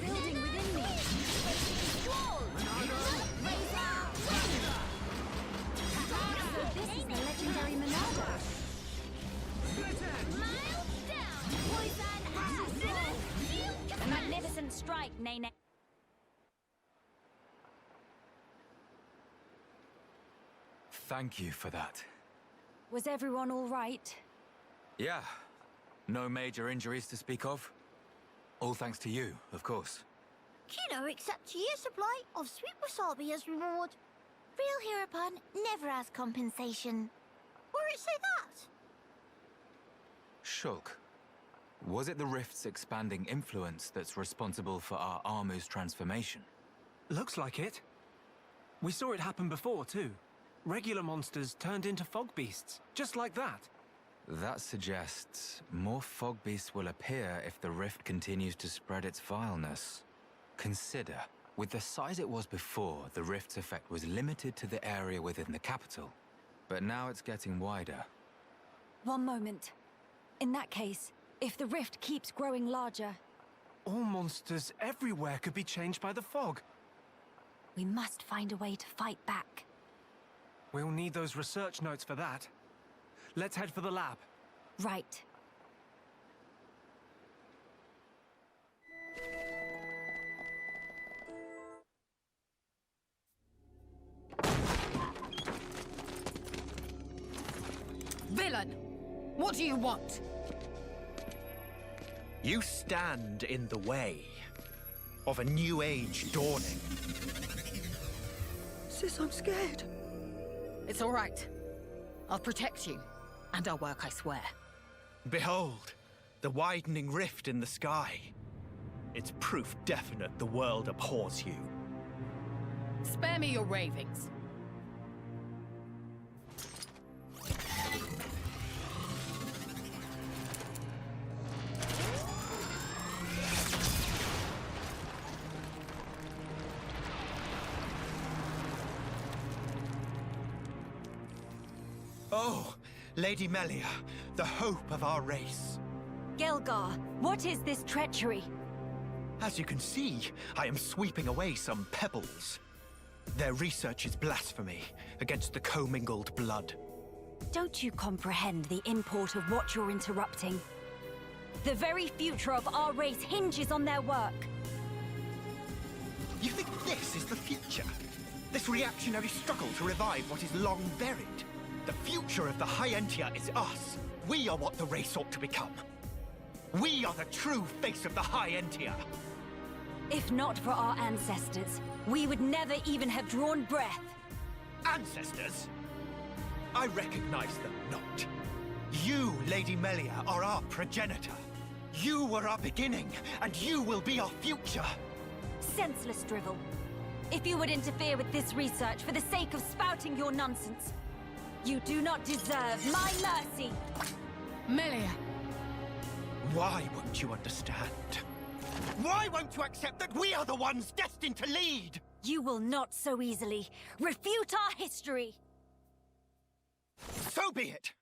Building within me. Wall. Razor. So this is the legendary Monado. Miles down. Poison acid. A magnificent strike, Nene. Thank you for that. Was everyone all right? Yeah, no major injuries to speak of. All thanks to you, of course. Kino accepts a year's supply of sweet wasabi as reward. Real Heropon never asks compensation. Where it say that? Shulk, was it the rift's expanding influence that's responsible for our Armu's transformation? Looks like it. We saw it happen before, too. Regular monsters turned into fog beasts, just like that. That suggests more fog beasts will appear if the rift continues to spread its vileness. Consider, with the size it was before, the rift's effect was limited to the area within the capital. But now it's getting wider. One moment. In that case, if the rift keeps growing larger, All monsters everywhere could be changed by the fog. we must find a way to fight back. We'll need those research notes for that. Let's head for the lab. Right. Villain! What do you want? You stand in the way of a new age dawning. Sis, I'm scared. It's all right. I'll protect you. And I'll work, I swear. Behold, the widening rift in the sky. It's proof definite the world abhors you. Spare me your ravings. Oh, Lady Melia, the hope of our race. Gelgar, what is this treachery? As you can see, I am sweeping away some pebbles. Their research is blasphemy against the commingled blood. Don't you comprehend the import of what you're interrupting? The very future of our race hinges on their work. You think this is the future? This reactionary struggle to revive what is long buried? The future of the High Entia is us. We are what the race ought to become. We are the true face of the High Entia. If not for our ancestors, we would never even have drawn breath. Ancestors? I recognize them not. You, Lady Melia, are our progenitor. You were our beginning, and you will be our future. Senseless drivel. If you would interfere with this research for the sake of spouting your nonsense, you do not deserve my mercy! Melia! Why won't you understand? Why won't you accept that we are the ones destined to lead? You will not so easily refute our history! So be it!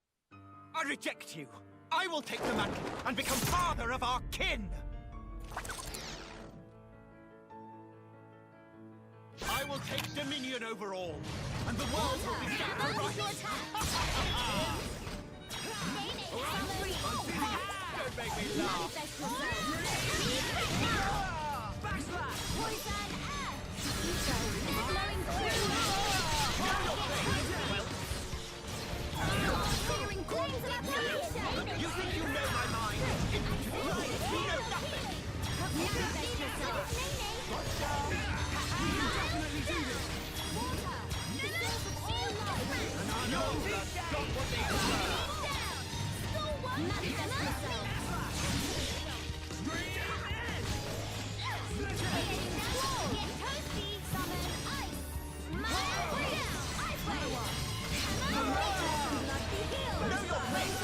I reject you. I will take the mantle and become father of our kin! I will take dominion over all, and the world will be set to rights. Don't make me laugh. Backslash! Poison blowing through. Clearing flames of application. You think you know my mind? You know nothing. Manifest yourself. You definitely do this! Water. The source of all life. Your blood got what they deserve. Manifest yourself. Get toasty. Summon ice. Ice wave. Blood be healed. Know your place.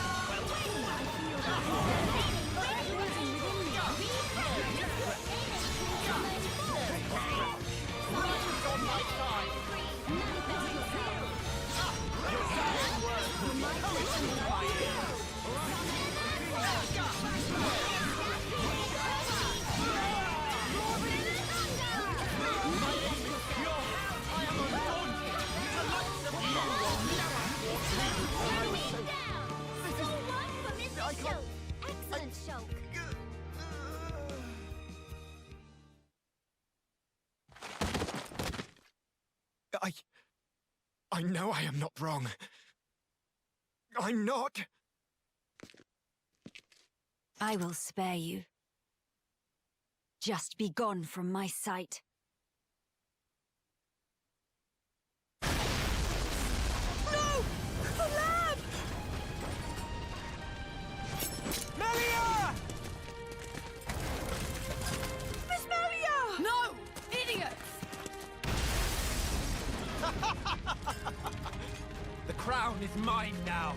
On my side. Your dying words will be poetry in my ears. I am undaunted. The likes of you will never thwart me. Still one for Mr. Shulk. Excellent, Shulk. I know I am not wrong. I'm not. I will spare you. Just be gone from my sight. No! The lab! Melia! Miss Melia! No! Idiots! The crown is mine now.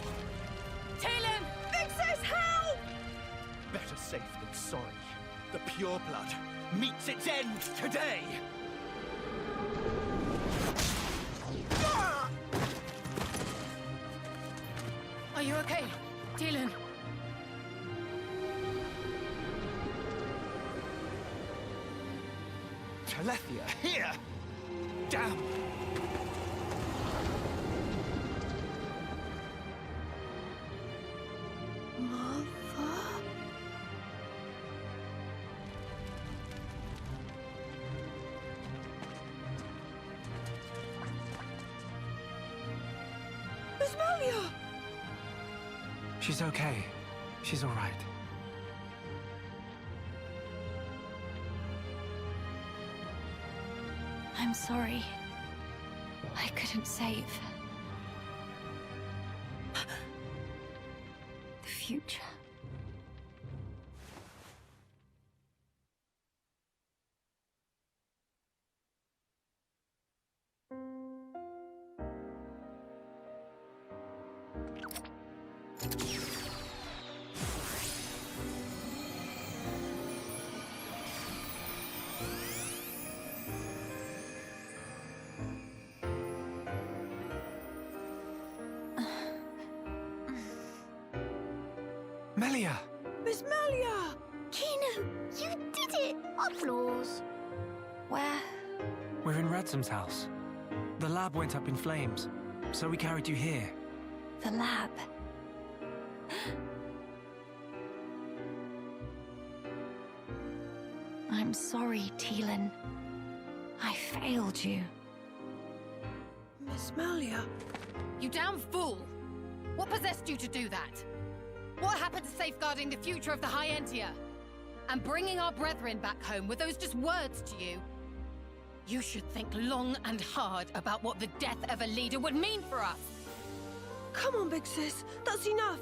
Talon! This is help! Better safe than sorry. The pure blood meets its end today. Are you okay, Talon? Telethia, here! Damn! She's okay. She's all right. I'm sorry. I couldn't save the future. Melia! Miss Melia! Keenan, you did it! Applause. Where? We're in Ransom's house. The lab went up in flames, so we carried you here. The lab. I'm sorry, Teelan. I failed you. Miss Melia. You damn fool! What possessed you to do that? What happened to safeguarding the future of the High Entia? And bringing our brethren back home, were those just words to you? You should think long and hard about what the death of a leader would mean for us! Come on, big sis. That's enough.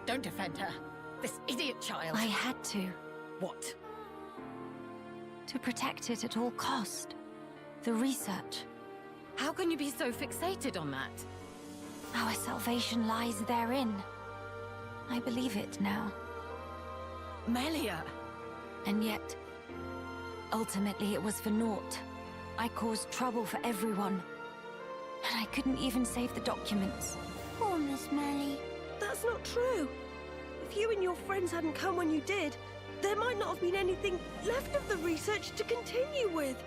Don't defend her. This idiot child. I had to. What? To protect it at all cost. The research. How can you be so fixated on that? Our salvation lies therein. I believe it now. Melia! And yet, ultimately it was for naught. I caused trouble for everyone. And I couldn't even save the documents. Poor Miss Melly. That's not true. If you and your friends hadn't come when you did, there might not have been anything left of the research to continue with.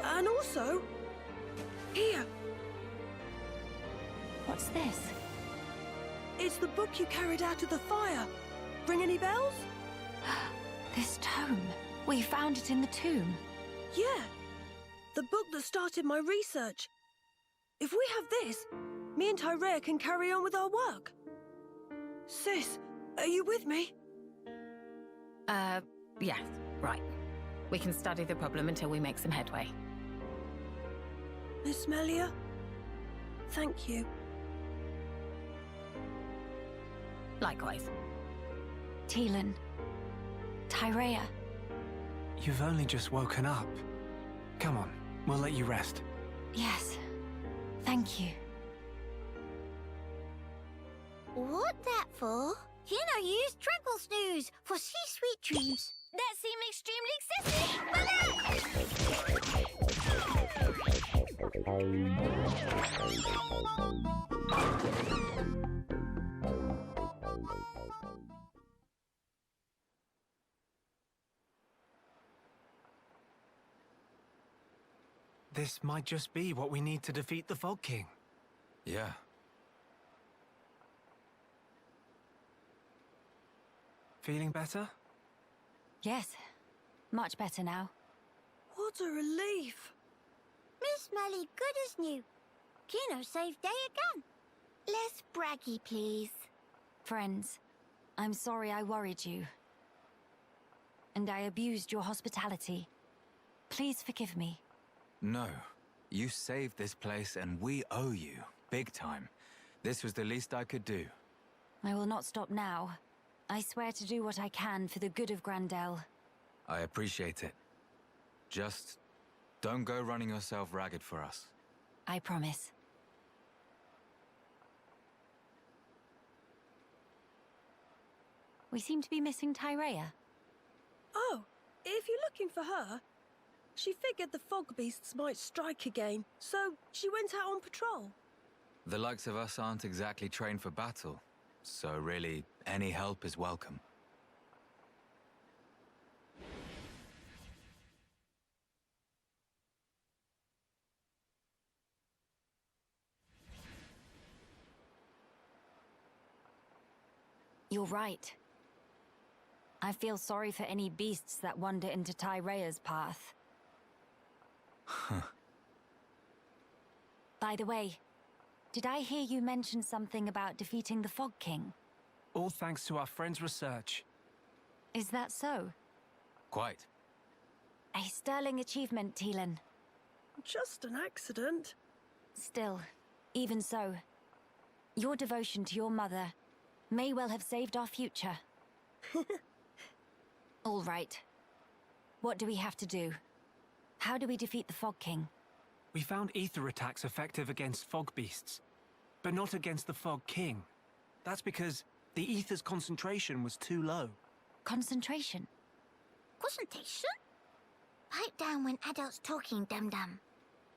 And also, here, What's this? it's the book you carried out of the fire. Ring any bells? This tome. We found it in the tomb. Yeah, the book that started my research. If we have this, me and Tyrea can carry on with our work. Sis, are you with me? Yes, right. We can study the problem until we make some headway. Miss Melia? Thank you. Likewise. Teelan. Tyrea. You've only just woken up. Come on, we'll let you rest. Yes. Thank you. What that for? You know, use Tranquil Snooze for sweet dreams. That seemed extremely This might just be what we need to defeat the Fog King. Yeah. Feeling better? Yes. Much better now. What a relief. Miss Melly, good as new. Kino saved day again. Less braggy, please. Friends, I'm sorry I worried you. And I abused your hospitality. Please forgive me. No. You saved this place and we owe you. Big time. This was the least I could do. I will not stop now. I swear to do what I can for the good of Grandel. I appreciate it. Just don't go running yourself ragged for us. I promise. We seem to be missing Tyrea. Oh, if you're looking for her, she figured the fog beasts might strike again, so she went out on patrol. The likes of us aren't exactly trained for battle, so really, any help is welcome. You're right. I feel sorry for any beasts that wander into Tyrea's path. By the way, did I hear you mention something about defeating the Fog King? All thanks to our friend's research. Is that so? Quite. A sterling achievement, Teelan. Just an accident. Still, even so, your devotion to your mother may well have saved our future. All right. What do we have to do? How do we defeat the Fog King? We found ether attacks effective against fog beasts, but not against the Fog King. That's because the ether's concentration was too low. Concentration? Concentration? Pipe down when adults talking, dum-dum.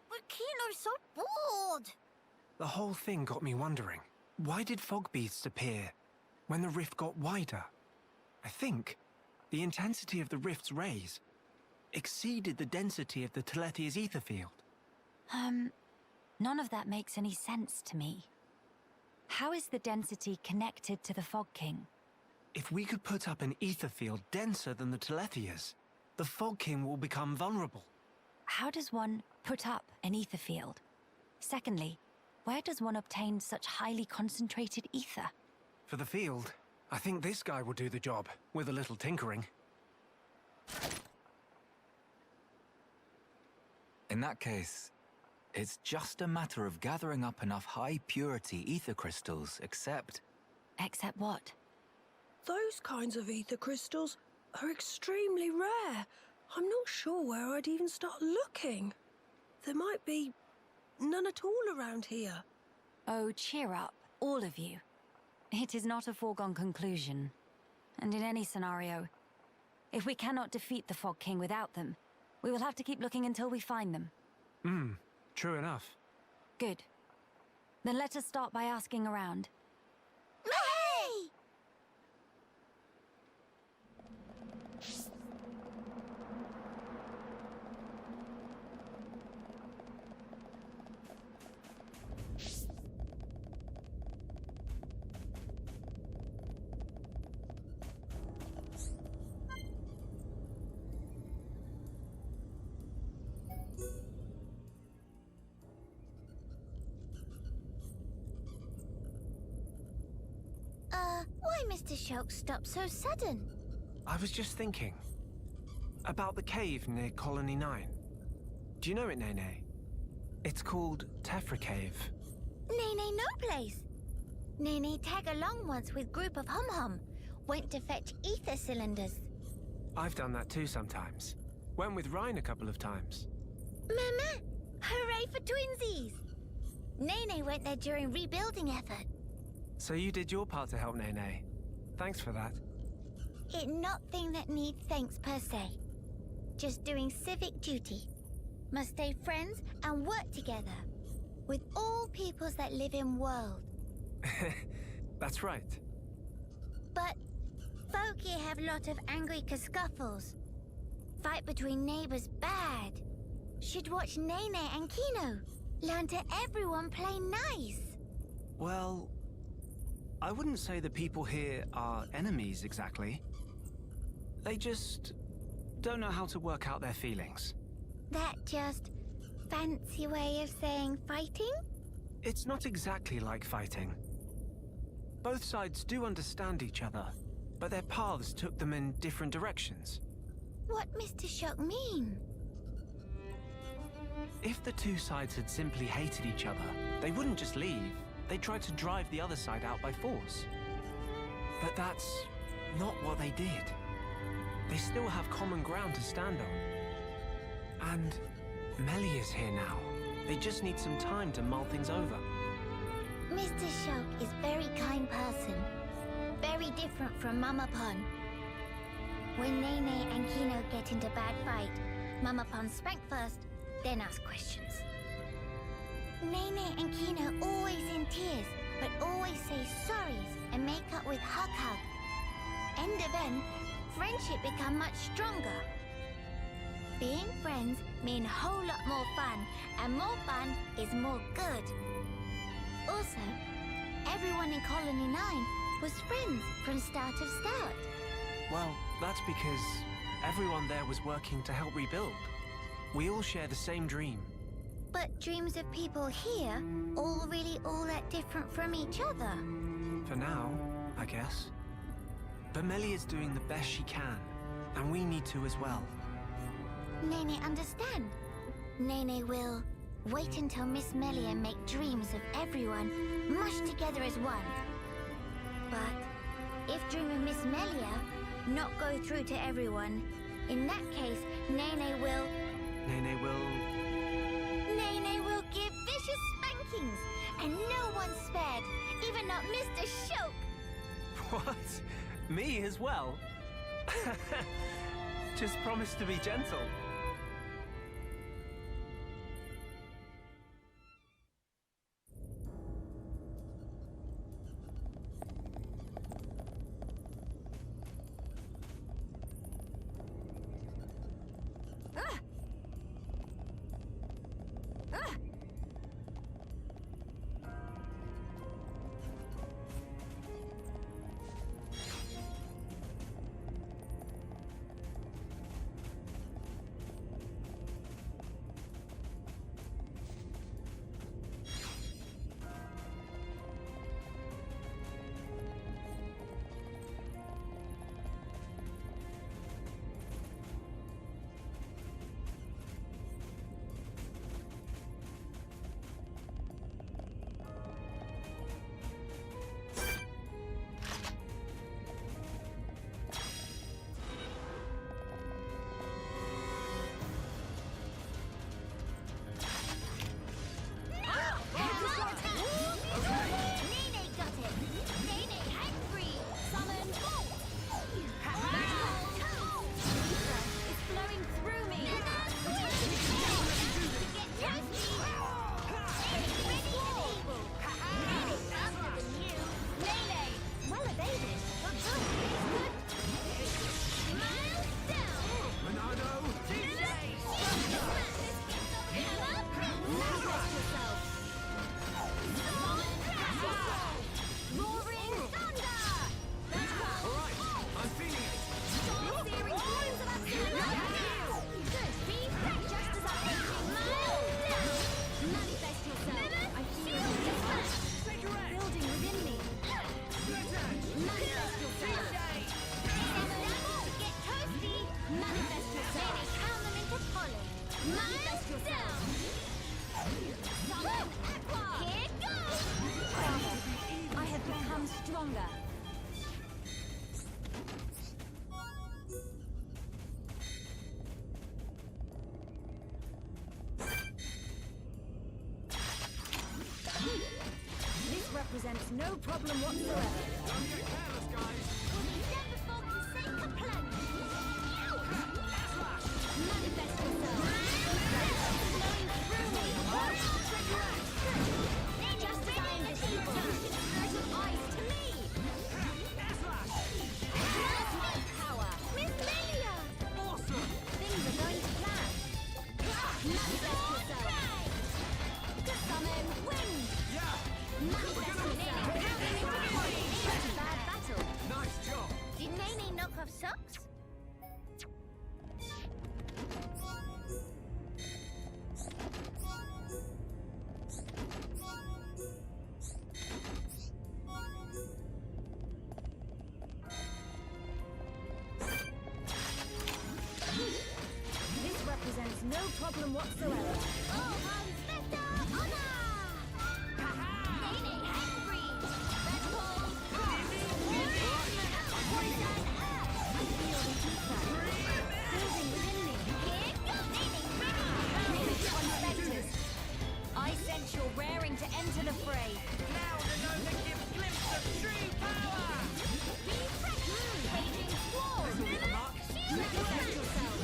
But Kino's so bored. The whole thing got me wondering, why did fog beasts appear when the rift got wider? I think the intensity of the rift's rays exceeded the density of the Telethia's ether field. None of that makes any sense to me. How is the density connected to the Fog King? If we could put up an ether field denser than the Telethia's, the Fog King will become vulnerable. How does one put up an ether field? Secondly, where does one obtain such highly concentrated ether? For the field, I think this guy will do the job, with a little tinkering. In that case, it's just a matter of gathering up enough high-purity ether crystals, except... Except what? Those kinds of ether crystals are extremely rare. I'm not sure where I'd even start looking. There might be none at all around here. Oh, cheer up, all of you. It is not a foregone conclusion. And in any scenario, if we cannot defeat the Fog King without them, we will have to keep looking until we find them. True enough. Good. Then let us start by asking around. Hey! Why Mr. Shulk stopped so sudden? I was just thinking about the cave near Colony 9. Do you know it, Nene? It's called Tephra Cave. Nene no place. Nene tag along once with group of hum-hum. Went to fetch ether cylinders. I've done that too sometimes. Went with Ryan a couple of times. Mama! Hooray for twinsies! Nene went there during rebuilding effort. So you did your part to help Nene. Thanks for that. It not thing that need thanks per se. Just doing civic duty. Must stay friends and work together. With all peoples that live in world. That's right. But folk here have lot of angry scuffles. Fight between neighbors bad. Should watch Nene and Kino. Learn to everyone play nice. Well, I wouldn't say the people here are enemies exactly. They just don't know how to work out their feelings. That just fancy way of saying fighting? It's not exactly like fighting. Both sides do understand each other, but their paths took them in different directions. What Mr. Shulk mean? If the two sides had simply hated each other, they wouldn't just leave. They'd try to drive the other side out by force. But that's not what they did. They still have common ground to stand on. And Melly is here now. They just need some time to mull things over. Mr. Shulk is very kind person. Very different from Mama Pon. When Nene and Kino get into bad fight, Mama Pon spank first, then ask questions. Nene and Kino always in tears, but always say sorries and make up with hug. End of end, friendship become much stronger. Being friends mean a whole lot more fun, and more fun is more good. Also, everyone in Colony 9 was friends from start of start. Well, that's because everyone there was working to help rebuild. We all share the same dream. But dreams of people here all really all that different from each other. For now, I guess. But Melly is doing the best she can, and we need to as well. Nene understand. Nene will wait until Miss Melia make dreams of everyone mushed together as one. But if dream of Miss Melia not go through to everyone, in that case, Nene will give vicious spankings, and no one spared, even not Mr. Shulk. What? Me as well? Just promise to be gentle. Manifest yourself! Summon Aqua! Here goes! Father, I have become stronger. This represents no problem whatsoever. Don't get careless, guys. We'll be dead before we say kaplank. Manifest yourself. Flowing through me. Just as I am the evil, spirit of ice to me. Earthquake power. Miss Lilia! Awesome. Things are going to plan. Manifest yourself. Summon wind. Yeah. Manifest yourself. Such a bad battle. Nice job. Did Nene knock off socks? This represents no problem whatsoever. Oh, Hans Vesta, honor! Nene Hangry! Red Bull! Poison Earth! I feel the ether building within me. Here goes Nene Ready! Mimic on specters. I sense you're raring to enter the fray. Now to know the glimpse of true power. Raging Squall! Manifest yourself.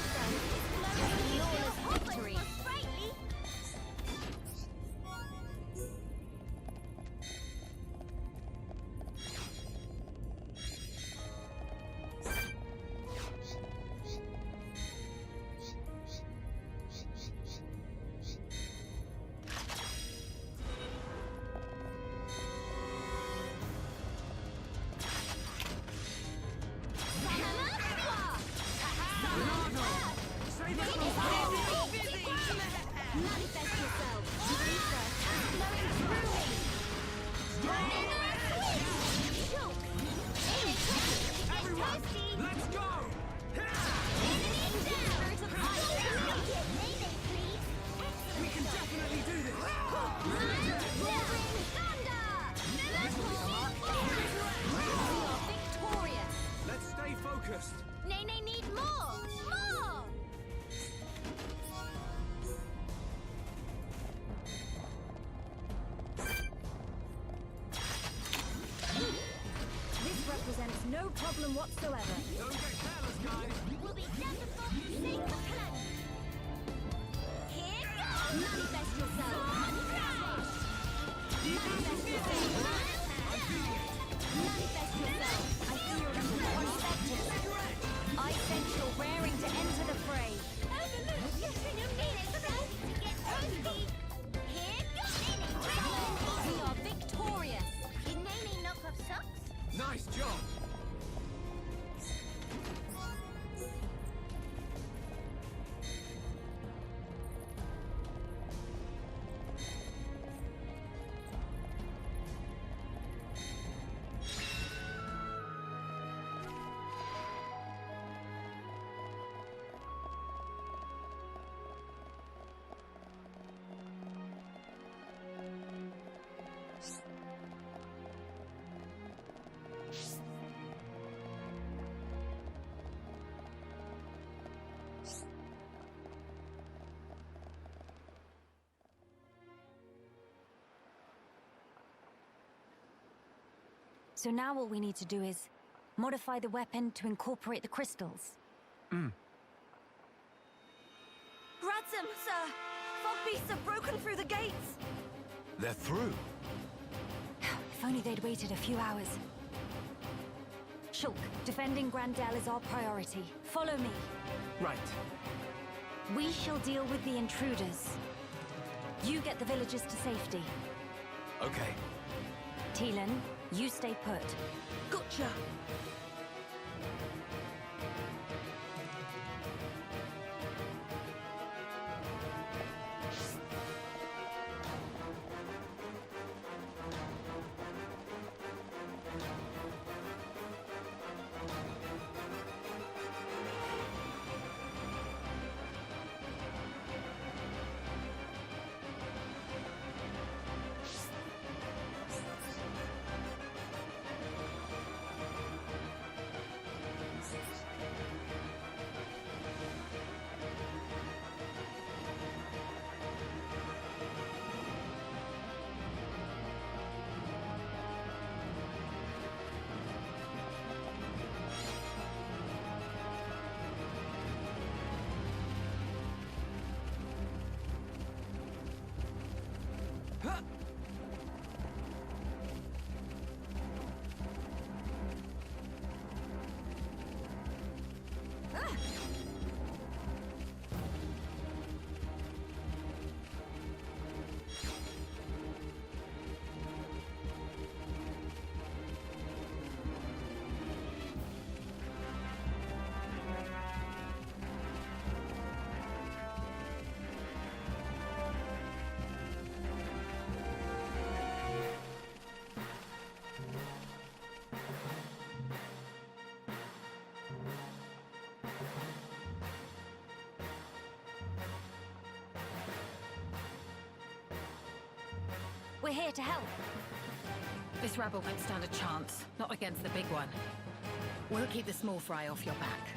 Ether is flowing in flawless victory. Sprightly! Manifest yourself. Ether is flowing through me. Let's go. Spirit of ice. We can definitely do this. Roaring thunder. We are victorious. Let's stay focused. Nene need more! More! This represents no problem whatsoever. Don't get careless, guys. We'll be dead before we say kaplank. Here goes! Manifest yourself. Manifest yourself. Manifest yourself. I feel the flow on specters. I sense you're raring to enter the fray. Overlook! Yes, we know Nene's about to get toasty. Here goes Nene! We are victorious. Did Nene knock off socks? Nice job. So now all we need to do is modify the weapon to incorporate the crystals. Ransom, sir! Fog beasts have broken through the gates! They're through. If only they'd waited a few hours. Shulk, defending Grandel is our priority. Follow me. Right. We shall deal with the intruders. You get the villagers to safety. Okay. Teelan, you stay put. Gotcha. We're here to help. This rabble won't stand a chance, not against the big one. We'll keep the small fry off your back.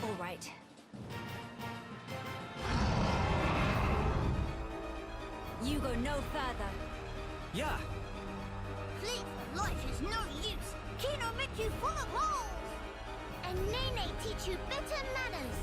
All right. You go no further. Yeah. Fleet for life is no use. Kino make you full of holes. And Nene teach you better manners.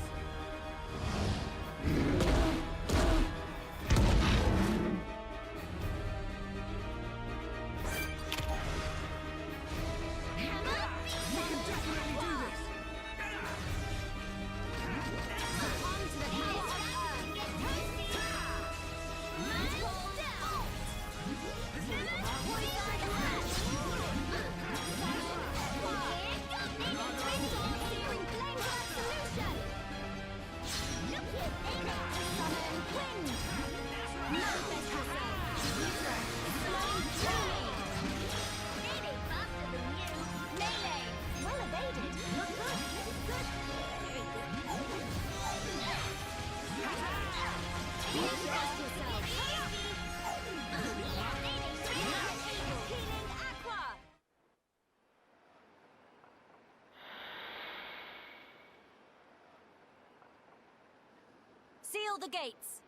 Seal the gates.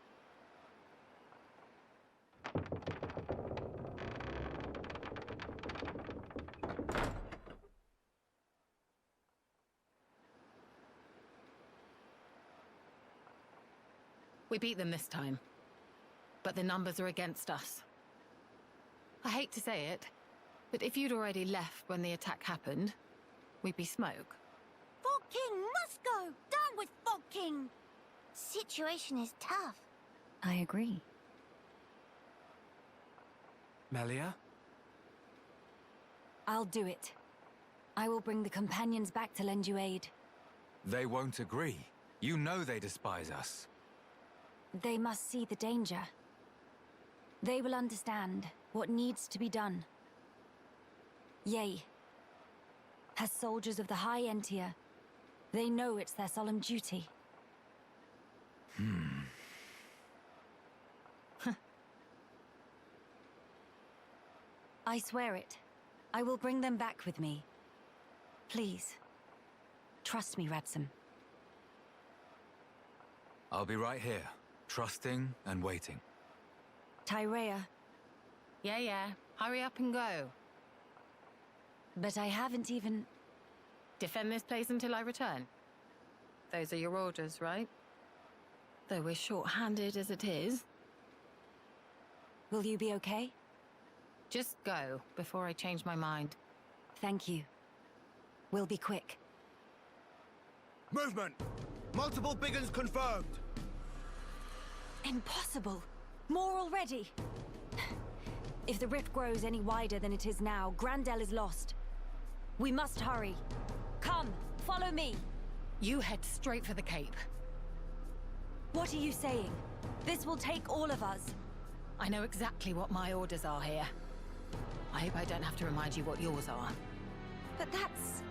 We beat them this time. But the numbers are against us. I hate to say it, but if you'd already left when the attack happened, we'd be smoke. Fog King must go! Down with Fog King! Situation is tough. I agree. Melia? I'll do it. I will bring the companions back to lend you aid. They won't agree. You know they despise us. They must see the danger. They will understand what needs to be done. Yea. As soldiers of the High Entia, they know it's their solemn duty. I swear it. I will bring them back with me. Please. Trust me, Rabsam. I'll be right here, trusting and waiting. Tyrea. Yeah. Hurry up and go. But I haven't even... Defend this place until I return. Those are your orders, right? Though we're short-handed as it is. Will you be okay? Just go, before I change my mind. Thank you. We'll be quick. Movement! Multiple big uns confirmed! Impossible! More already! If the rift grows any wider than it is now, Grandel is lost. We must hurry. Come, follow me! You head straight for the Cape. What are you saying? This will take all of us. I know exactly what my orders are here. I hope I don't have to remind you what yours are. But that's...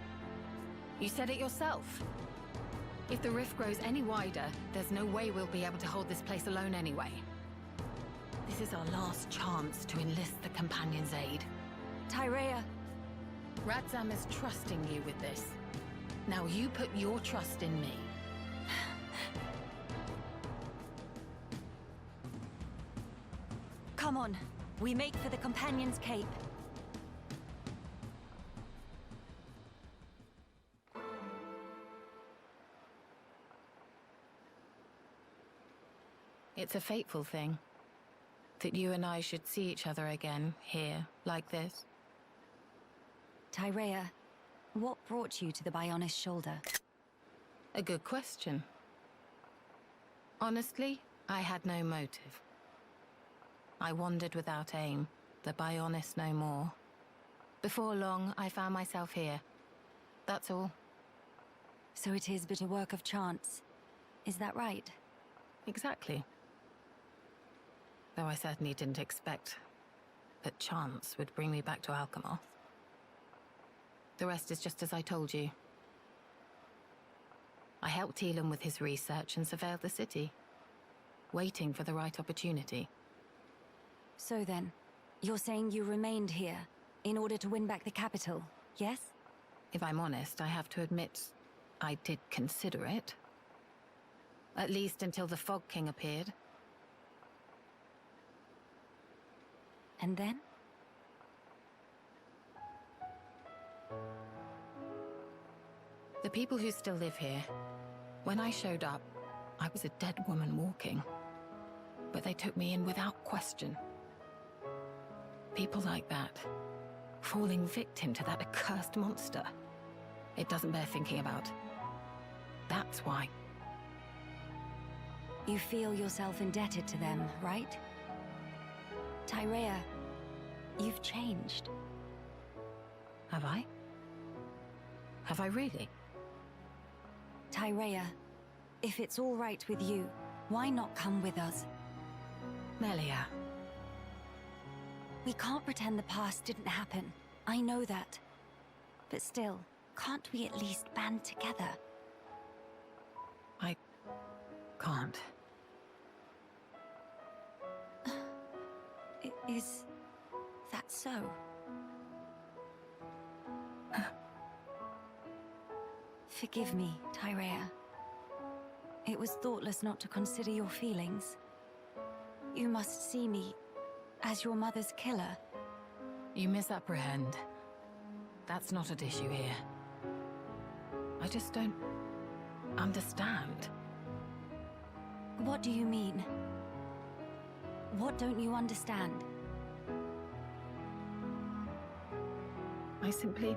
You said it yourself. If the rift grows any wider, there's no way we'll be able to hold this place alone anyway. This is our last chance to enlist the Companion's aid. Tyrea. Radzam is trusting you with this. Now you put your trust in me. Come on. We make for the Companion's Cape. It's a fateful thing. That you and I should see each other again, here, like this. Tyrea, what brought you to the Bionis shoulder? A good question. Honestly, I had no motive. I wandered without aim, the Bionis no more. Before long, I found myself here. That's all. So it is but a work of chance. Is that right? Exactly. Though I certainly didn't expect that chance would bring me back to Alchemoth. The rest is just as I told you. I helped Elam with his research and surveilled the city, waiting for the right opportunity. So then, You're saying you remained here in order to win back the capital, yes? If I'm honest, I have to admit, I did consider it. At least until the Fog King appeared. And then? The people who still live here, when I showed up, I was a dead woman walking. But they took me in without question. People like that, falling victim to that accursed monster. It doesn't bear thinking about. That's why. You feel yourself indebted to them, right? Tyrea, you've changed. Have I? Have I really? Tyrea, if it's all right with you, why not come with us? Melia. We can't pretend the past didn't happen. I know that. But still, can't we at least band together? I can't. Is that so? Forgive me, Tyrea. It was thoughtless not to consider your feelings. You must see me as your mother's killer. You misapprehend. That's not at issue here. I just don't understand. What do you mean? What don't you understand? I simply...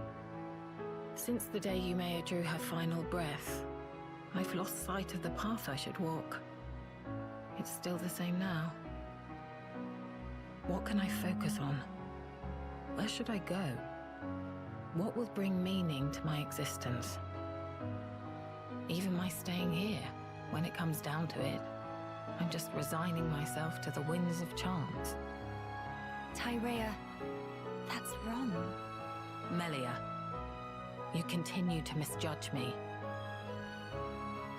Since the day Yumea drew her final breath, I've lost sight of the path I should walk. It's still the same now. What can I focus on? Where should I go? What will bring meaning to my existence? Even my staying here, when it comes down to it, I'm just resigning myself to the winds of chance. Tyrea, that's wrong. Melia, you continue to misjudge me.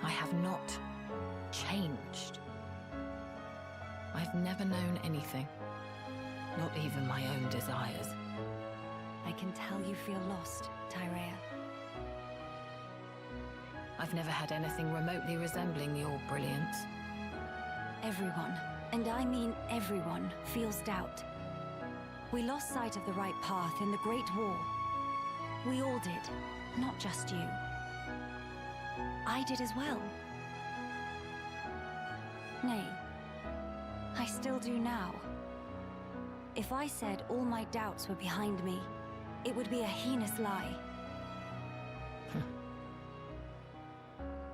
I have not changed. I've never known anything, not even my own desires. I can tell you feel lost, Tyrea. I've never had anything remotely resembling your brilliance. Everyone, and I mean everyone, feels doubt. We lost sight of the right path in the Great War. We all did, not just you. I did as well. Nay, I still do now. If I said all my doubts were behind me, it would be a heinous lie.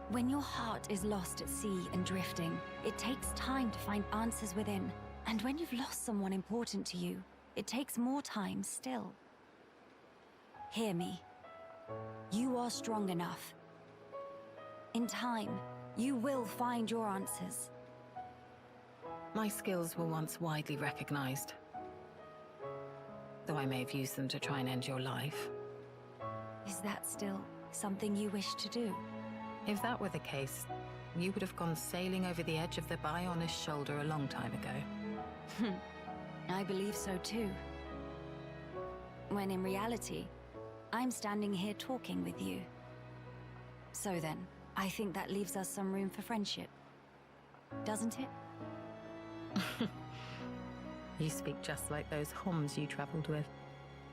When your heart is lost at sea and drifting, it takes time to find answers within. And when you've lost someone important to you, it takes more time still. Hear me. You are strong enough. In time, you will find your answers. My skills were once widely recognized, though I may have used them to try and end your life. Is that still something you wish to do? If that were the case, you would have gone sailing over the edge of the Bionis shoulder a long time ago. I believe so too. When in reality, I'm standing here talking with you. So then, I think that leaves us some room for friendship. Doesn't it? You speak just like those Homs you traveled with.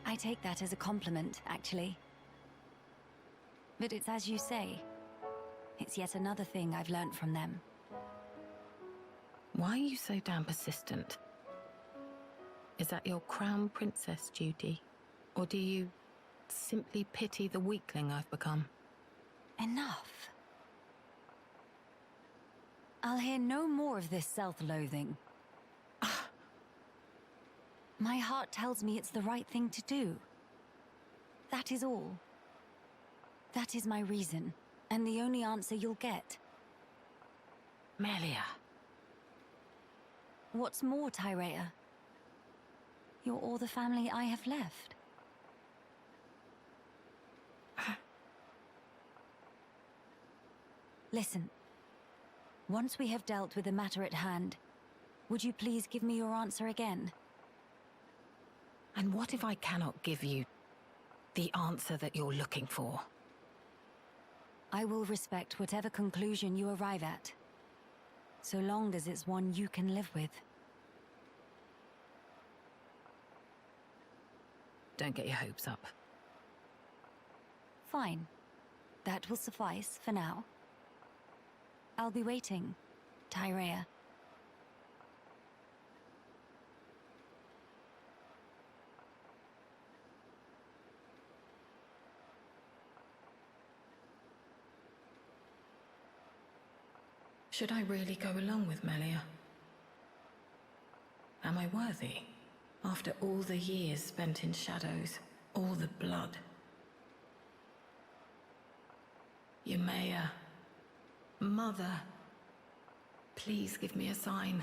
I take that as a compliment, actually. But it's as you say. It's yet another thing I've learnt from them. Why are you so damn persistent? Is that your crown princess duty? Or do you simply pity the weakling I've become? Enough. I'll hear no more of this self-loathing. My heart tells me it's the right thing to do. That is all. That is my reason, and the only answer you'll get. Melia. What's more, Tyrea? You're all the family I have left. Listen. Once we have dealt with the matter at hand, would you please give me your answer again? And what if I cannot give you the answer that you're looking for? I will respect whatever conclusion you arrive at, so long as it's one you can live with. Don't get your hopes up. Fine. That will suffice for now. I'll be waiting, Tyrea. Should I really go along with Melia? Am I worthy? After all the years spent in shadows, all the blood. Yumea, Mother, please give me a sign.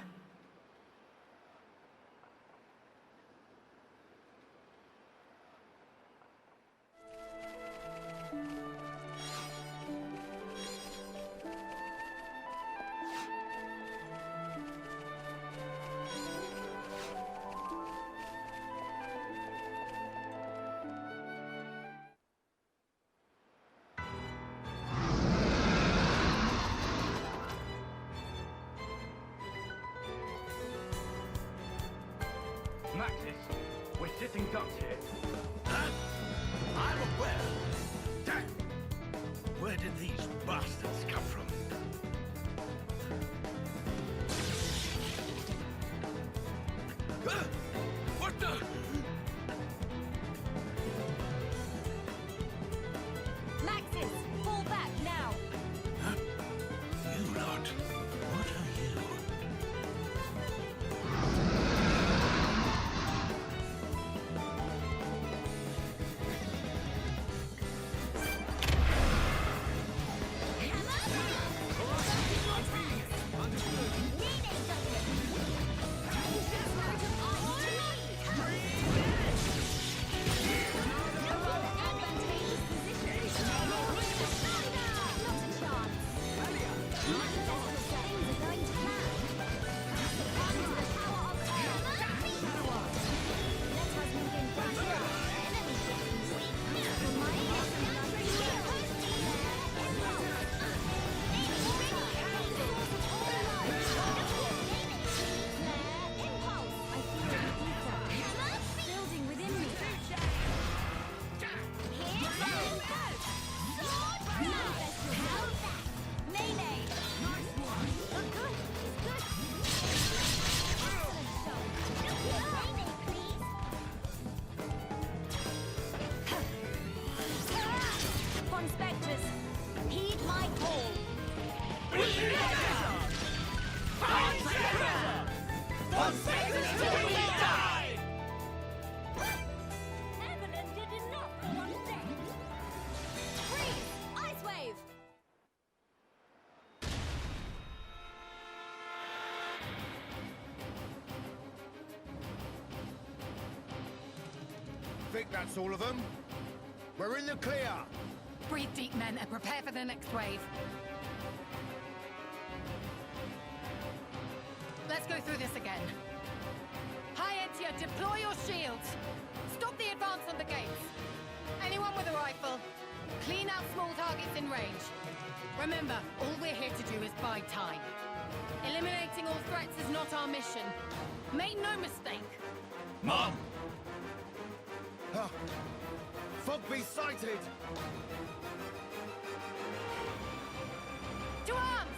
Maxis, we're sitting ducks here. Huh? I'm aware. Damn! Where did these bastards come from? What the? Maxis, fall back now! Huh? You lot, what are you? Think that's all of them? We're in the clear! Breathe deep, men, and prepare for the next wave. Let's go through this again. High Entia, deploy your shields. Stop the advance on the gates. Anyone with a rifle, clean out small targets in range. Remember, all we're here to do is buy time. Eliminating all threats is not our mission. Make no mistake. Mom! Huh. Fogby sighted! To arms!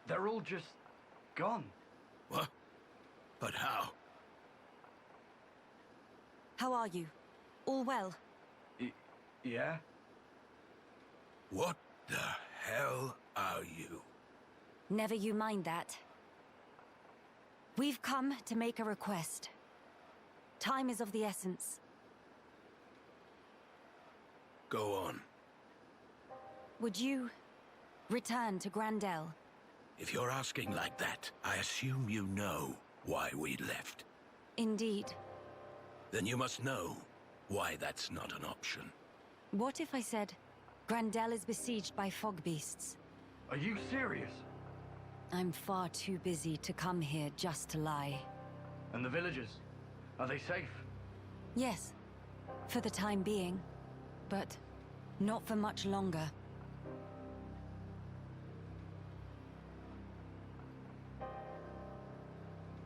They're all just gone. What? But how? How are you? All well? Yeah? What the hell are you? Never you mind that. We've come to make a request. Time is of the essence. Go on. Would you return to Grandel? If you're asking like that, I assume you know why we left. Indeed. Then you must know why that's not an option. What if I said, Grandel is besieged by fog beasts? Are you serious? I'm far too busy to come here just to lie. And the villagers? Are they safe? Yes, for the time being. But not for much longer.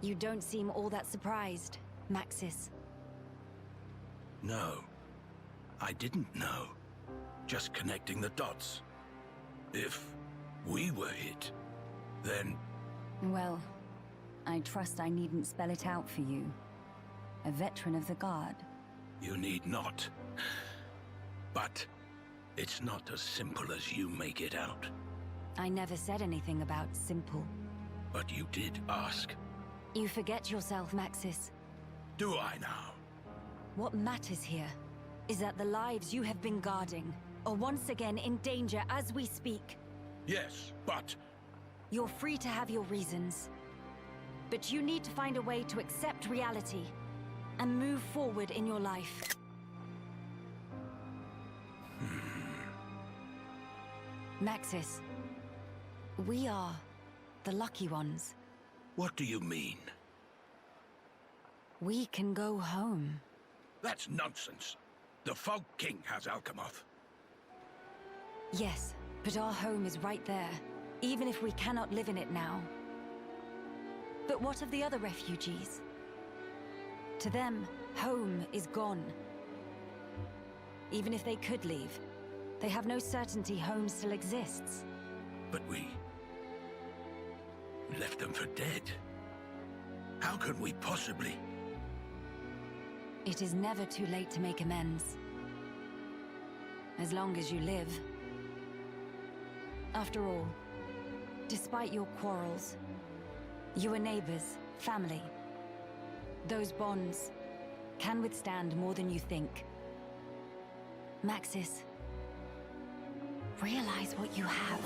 You don't seem all that surprised, Maxis. No. I didn't know. Just connecting the dots. If we were hit, then... Well, I trust I needn't spell it out for you. A veteran of the Guard. You need not. But it's not as simple as you make it out. I never said anything about simple. But you did ask. You forget yourself, Maxis. Do I now? What matters here is that the lives you have been guarding are once again in danger as we speak. Yes, but... You're free to have your reasons. But you need to find a way to accept reality and move forward in your life. Maxis, we are the lucky ones. What do you mean? We can go home. That's nonsense. The Fog King has Alchemoth. Yes, but our home is right there, even if we cannot live in it now. But what of the other refugees? To them, home is gone. Even if they could leave, they have no certainty home still exists. But we left them for dead. How could we possibly? It is never too late to make amends. As long as you live. After all, despite your quarrels, you are neighbors, family. Those bonds can withstand more than you think. Maxis, realize what you have.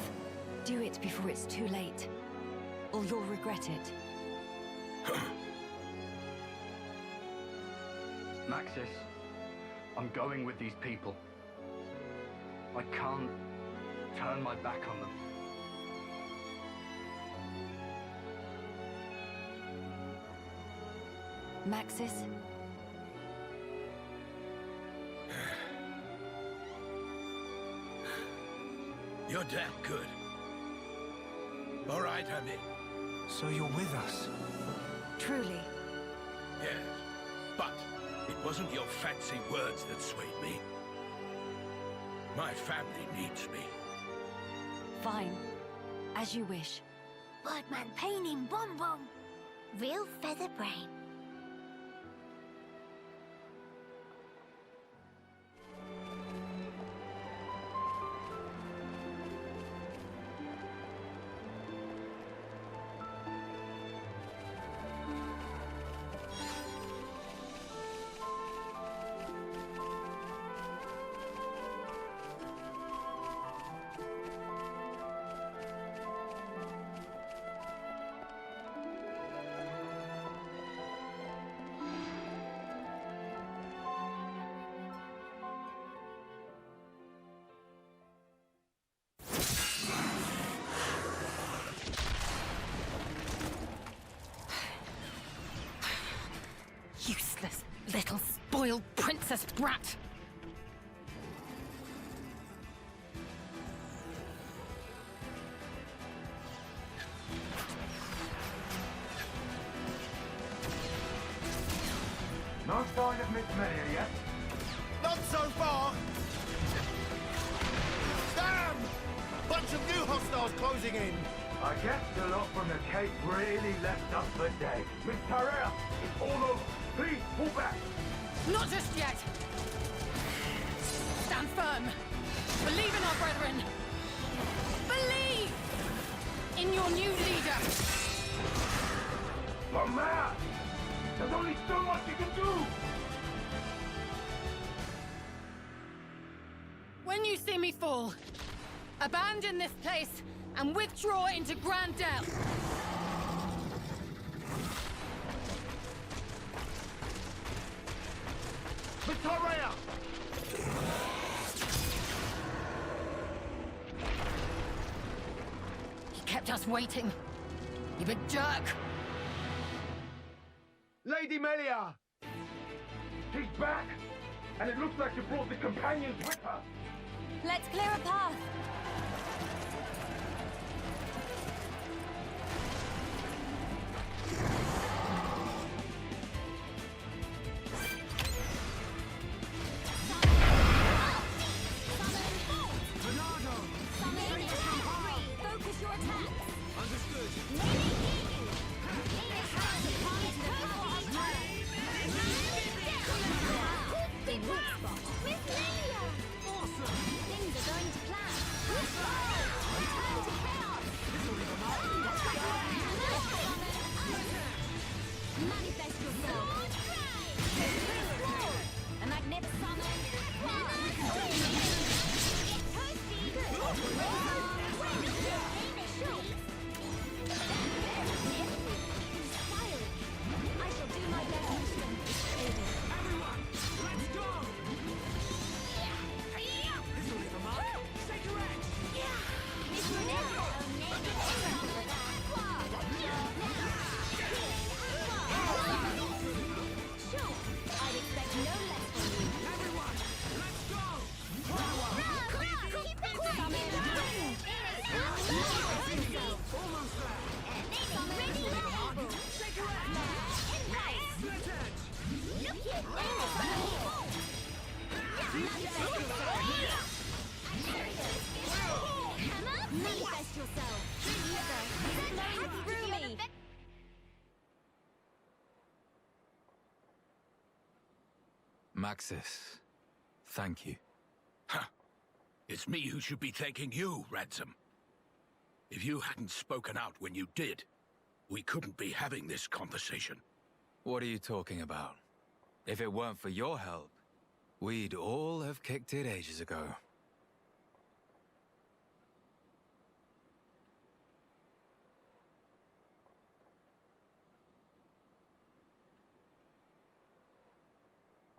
Do it before it's too late, or you'll regret it. Maxis, I'm going with these people. I can't turn my back on them. Maxis? You're damn good. All right, I'm in. So you're with us? Truly. Yes, but it wasn't your fancy words that swayed me. My family needs me. Fine. As you wish. Birdman painting Bom Bom. Real feather brain. Useless little spoiled princess brat! No sign of Miss Melia yet? Not so far! Damn! Bunch of new hostiles closing in! I guess the lot from the Cape really left us for dead. Miss Tarea, it's all over. Please, pull back. Not just yet! Stand firm! Believe in our brethren! Believe in your new leader! But man, there's only so much you can do! When you see me fall, abandon this place and withdraw into Grandel. Victoria! He kept us waiting. You big jerk. Lady Melia! She's back! And it looks like she brought the companions with her! Let's clear a path. Maxis, thank you. Huh. It's me who should be thanking you, Ransom. If you hadn't spoken out when you did, we couldn't be having this conversation. What are you talking about? If it weren't for your help, we'd all have kicked it ages ago.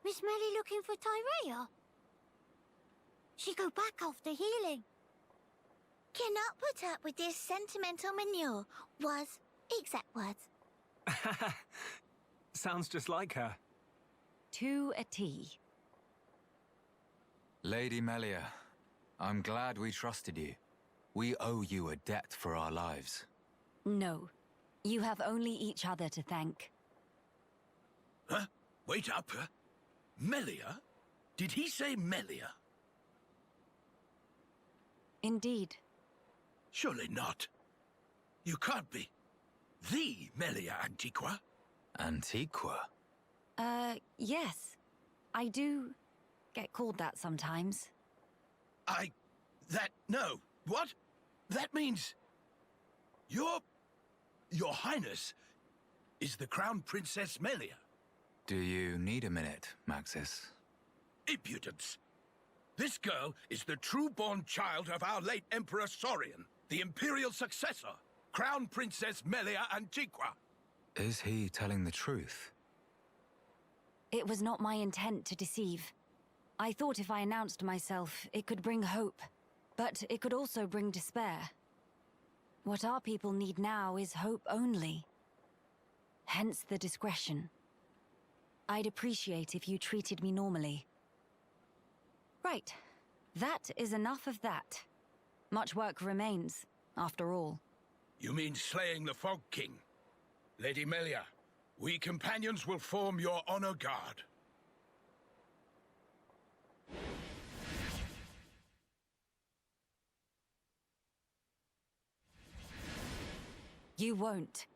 Miss Melly looking for Tyrea? She go back after healing. Cannot put up with this sentimental manure, was exact words. Sounds just like her. To a T. Lady Melia, I'm glad we trusted you. We owe you a debt for our lives. No. You have only each other to thank. Huh? Wait up, huh? Melia? Did he say Melia? Indeed. Surely not. You can't be the Melia Antiqua. Antiqua? Yes. I do get called that sometimes. No. What? That means... Your Highness is the Crown Princess Melia. Do you need a minute, Maxis? Impudence. This girl is the true-born child of our late Emperor Saurian, the Imperial successor, Crown Princess Melia Antiqua. Is he telling the truth? It was not my intent to deceive. I thought if I announced myself, it could bring hope. But it could also bring despair. What our people need now is hope only. Hence the discretion. I'd appreciate if you treated me normally. Right. That is enough of that. Much work remains, after all. You mean slaying the Fog King? Lady Melia, we companions will form your honor guard. You won't.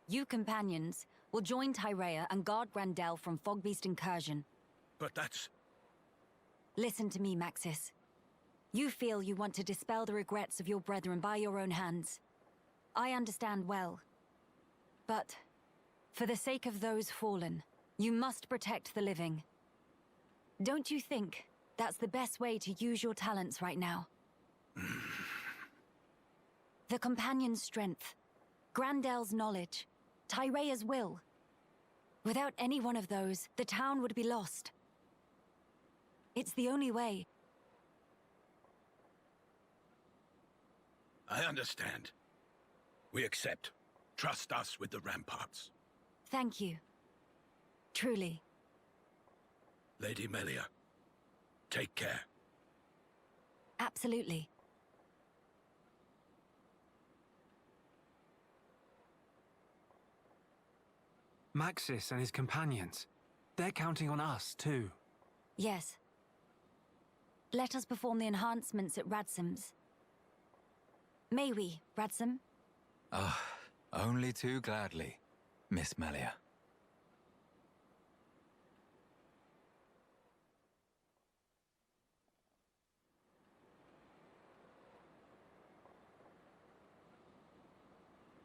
You companions will join Tyrea and guard Grandel from Fogbeast incursion. But that's... Listen to me, Maxis. You feel you want to dispel the regrets of your brethren by your own hands. I understand well. But, for the sake of those fallen, you must protect the living. Don't you think that's the best way to use your talents right now? The Companion's strength, Grandel's knowledge, Tyrea's will. Without any one of those, the town would be lost. It's the only way. I understand. We accept. Trust us with the ramparts. Thank you. Truly. Lady Melia, take care. Absolutely. Maxis and his companions. They're counting on us, too. Yes. Let us perform the enhancements at Radsam's. May we, Radsam? Ah, only too gladly, Miss Melia.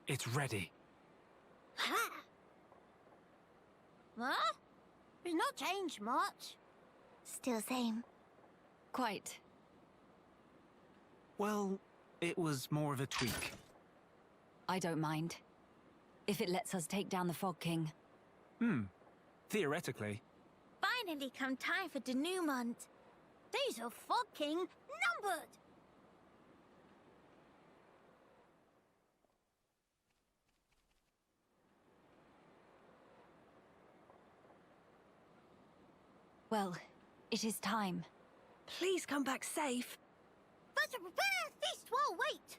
It's ready. Ha! Huh? It's not changed much. Still same. Quite. Well, it was more of a tweak. I don't mind. If it lets us take down the Fog King. Theoretically. Finally come time for denouement. Days of Fog King numbered. Well, it is time. Please come back safe. But to prepare a feast while wait.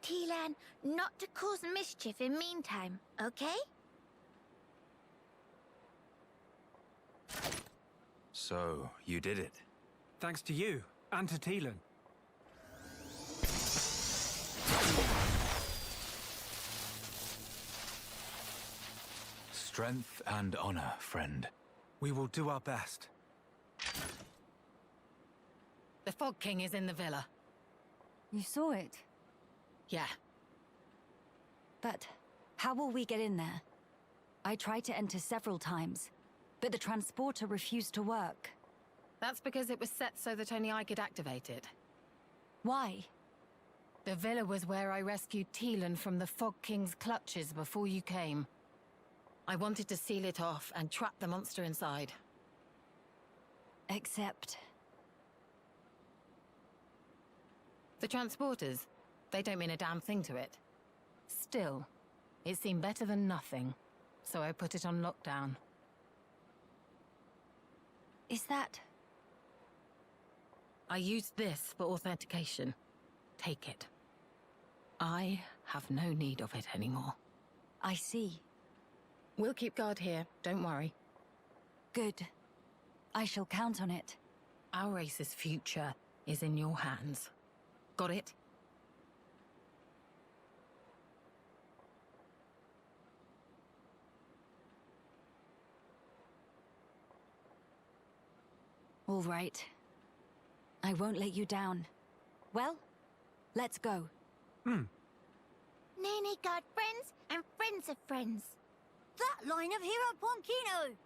Tilan, not to cause mischief in meantime, okay? So, you did it. Thanks to you, and to Teelan. Strength and honor, friend. We will do our best. The Fog King is in the villa. You saw it? Yeah. But how will we get in there? I tried to enter several times, but the transporter refused to work. That's because it was set so that only I could activate it. Why? The villa was where I rescued Teelan from the Fog King's clutches before you came. I wanted to seal it off and trap the monster inside. Except... The transporters, they don't mean a damn thing to it. Still, it seemed better than nothing, so I put it on lockdown. Is that... I used this for authentication. Take it. I have no need of it anymore. I see. We'll keep guard here, don't worry. Good. I shall count on it. Our race's future is in your hands. Got it? All right. I won't let you down. Well, let's go. Nene got friends and friends of friends. That line of Hero Ponkino!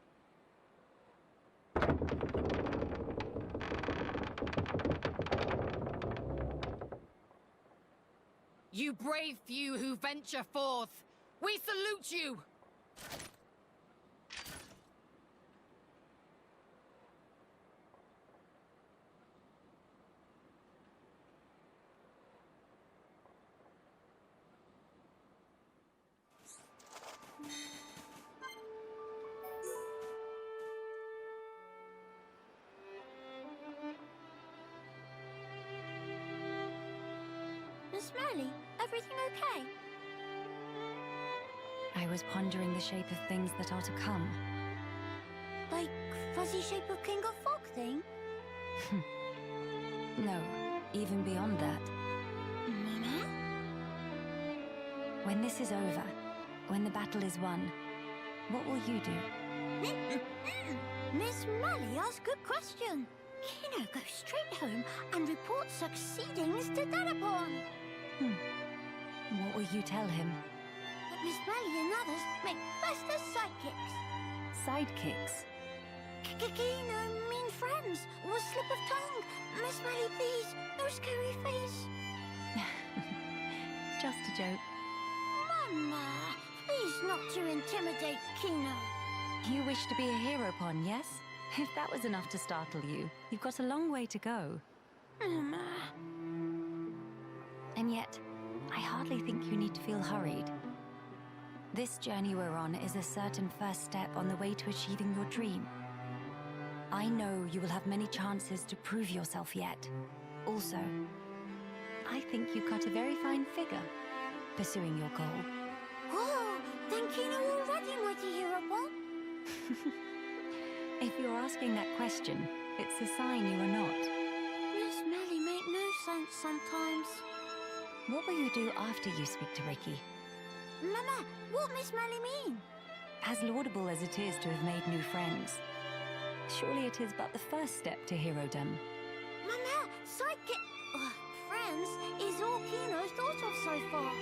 You brave few who venture forth, we salute you! Miss Merly, everything okay? I was pondering the shape of things that are to come. Like fuzzy shape of King of Fog thing? No, even beyond that. Mama? When this is over, when the battle is won, what will you do? Miss Merly asked good question. Kino goes straight home and reports succeedings to Danapon. What will you tell him? That Miss Merly and others make best as sidekicks. Sidekicks? Kino mean friends. Was slip of tongue. Miss Merly, please. No scary face. Just a joke. Mama, please not to intimidate Kino. You wish to be a hero pawn, yes? If that was enough to startle you, you've got a long way to go. Mama. And yet, I hardly think you need to feel hurried. This journey we're on is a certain first step on the way to achieving your dream. I know you will have many chances to prove yourself yet. Also, I think you cut a very fine figure pursuing your goal. Whoa, then Kino already mighty hero pawn? If you're asking that question, it's a sign you are not. Miss Melly make no sense sometimes. What will you do after you speak to Ricky? Mama, what Miss Melly mean? As laudable as it is to have made new friends, surely it is but the first step to herodom. Mama, sidekick... friends is all Kino thought of so far.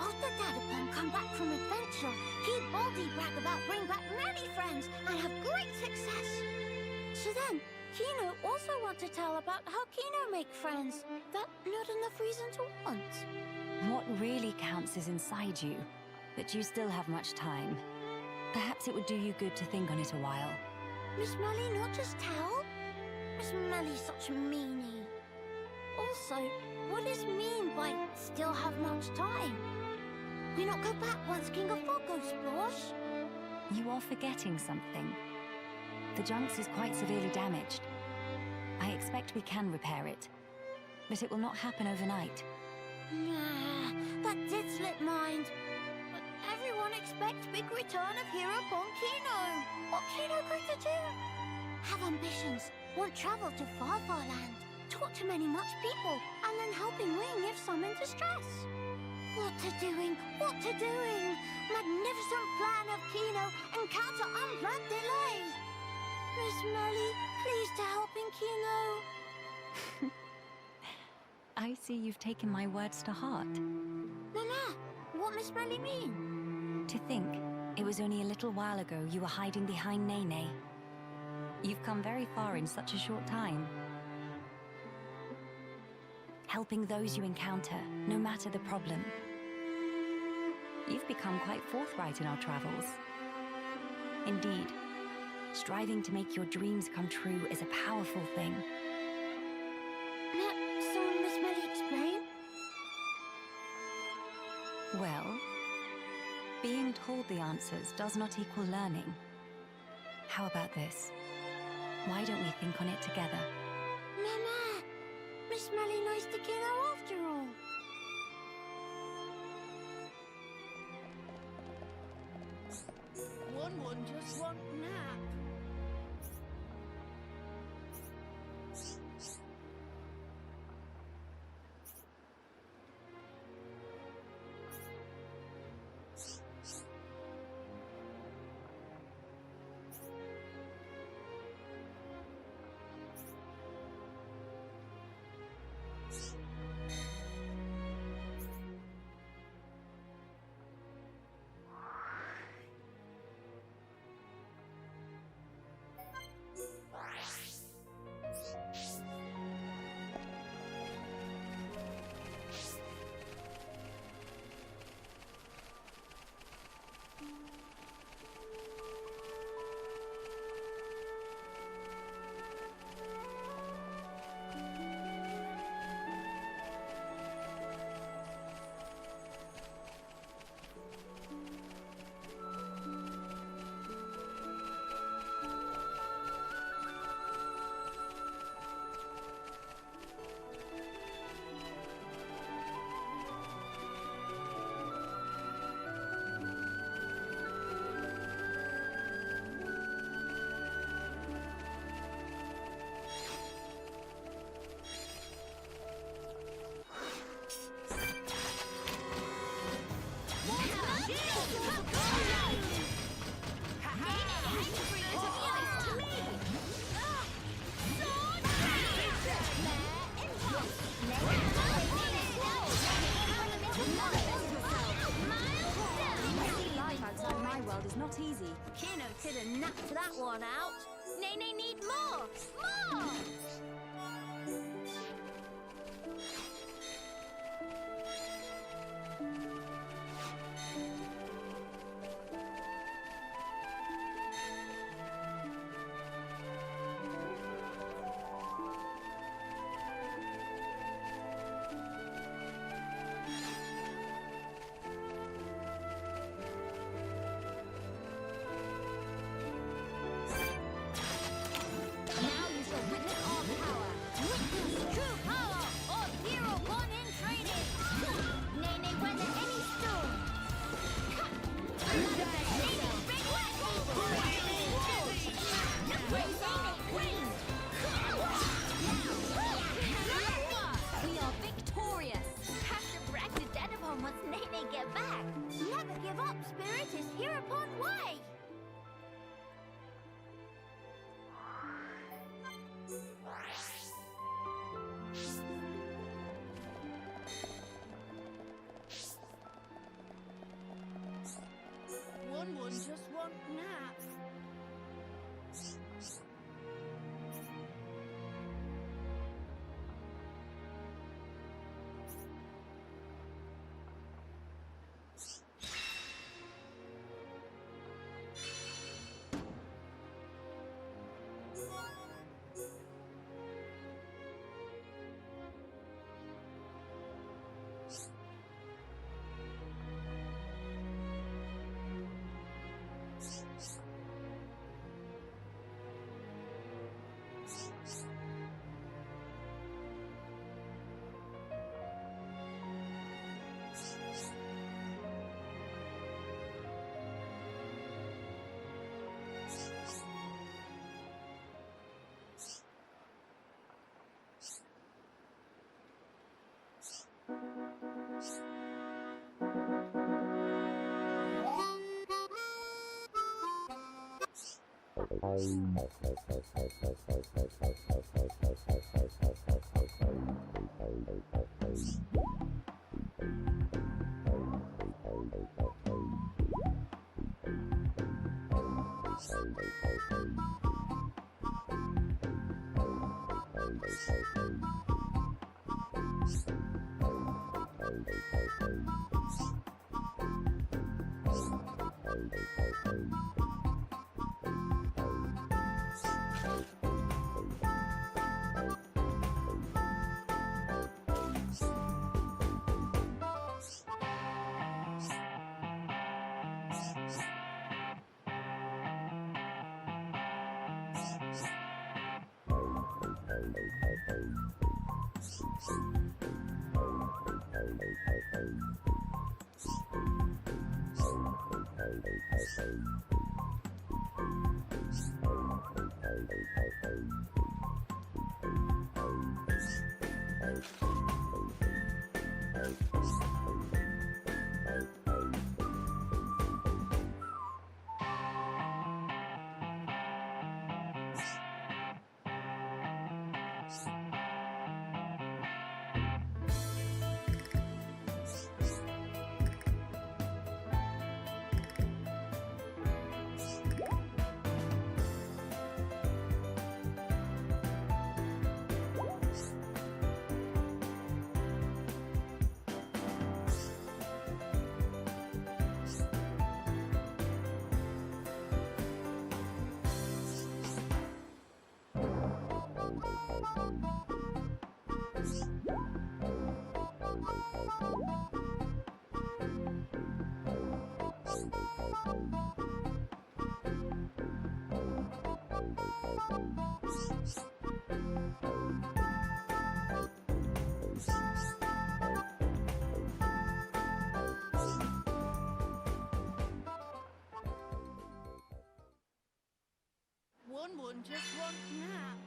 After Dadapon come back from adventure, he boldly brag about bring back many friends and have great success. So then, Kino also want to tell about how Kino make friends. That not enough reason to want. What really counts is inside you, but you still have much time. Perhaps it would do you good to think on it a while. Miss Melly not just tell? Miss Melly's such a meanie. Also, what does mean by still have much time? We not go back once King of Fog goes splosh? You are forgetting something. The Junks is quite severely damaged. I expect we can repair it, but it will not happen overnight. Nah, that did slip mind. But everyone expects big return of hero upon Kino. What Kino going to do? Have ambitions, want travel to far land, talk to many much people, and then helping Wing if some in distress. What to doing? What to doing? Magnificent plan of Kino, encounter unplanned delay. Miss Melly, please to helping Kino. I see you've taken my words to heart. Mama, what Miss Melly mean? To think, it was only a little while ago you were hiding behind Nene. You've come very far in such a short time. Helping those you encounter, no matter the problem. You've become quite forthright in our travels. Indeed, striving to make your dreams come true is a powerful thing. So, Miss Melly explain? Well, being told the answers does not equal learning. How about this? Why don't we think on it together? Mama, Miss Melly knows the Kino after all. One just want nap. Not easy. Kino could have napped that one out. Nene need more! More! One just wants nap.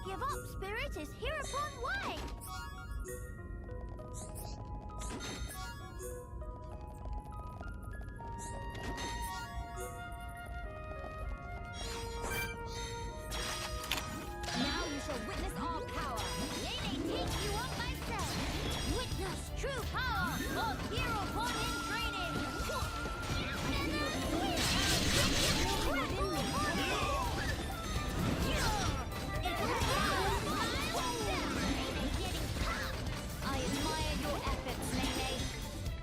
Give up, Spirit is hereupon way! Now you shall witness our power. Nay, take you up myself. Witness true power of hereupon in training. I admire your efforts, Nene.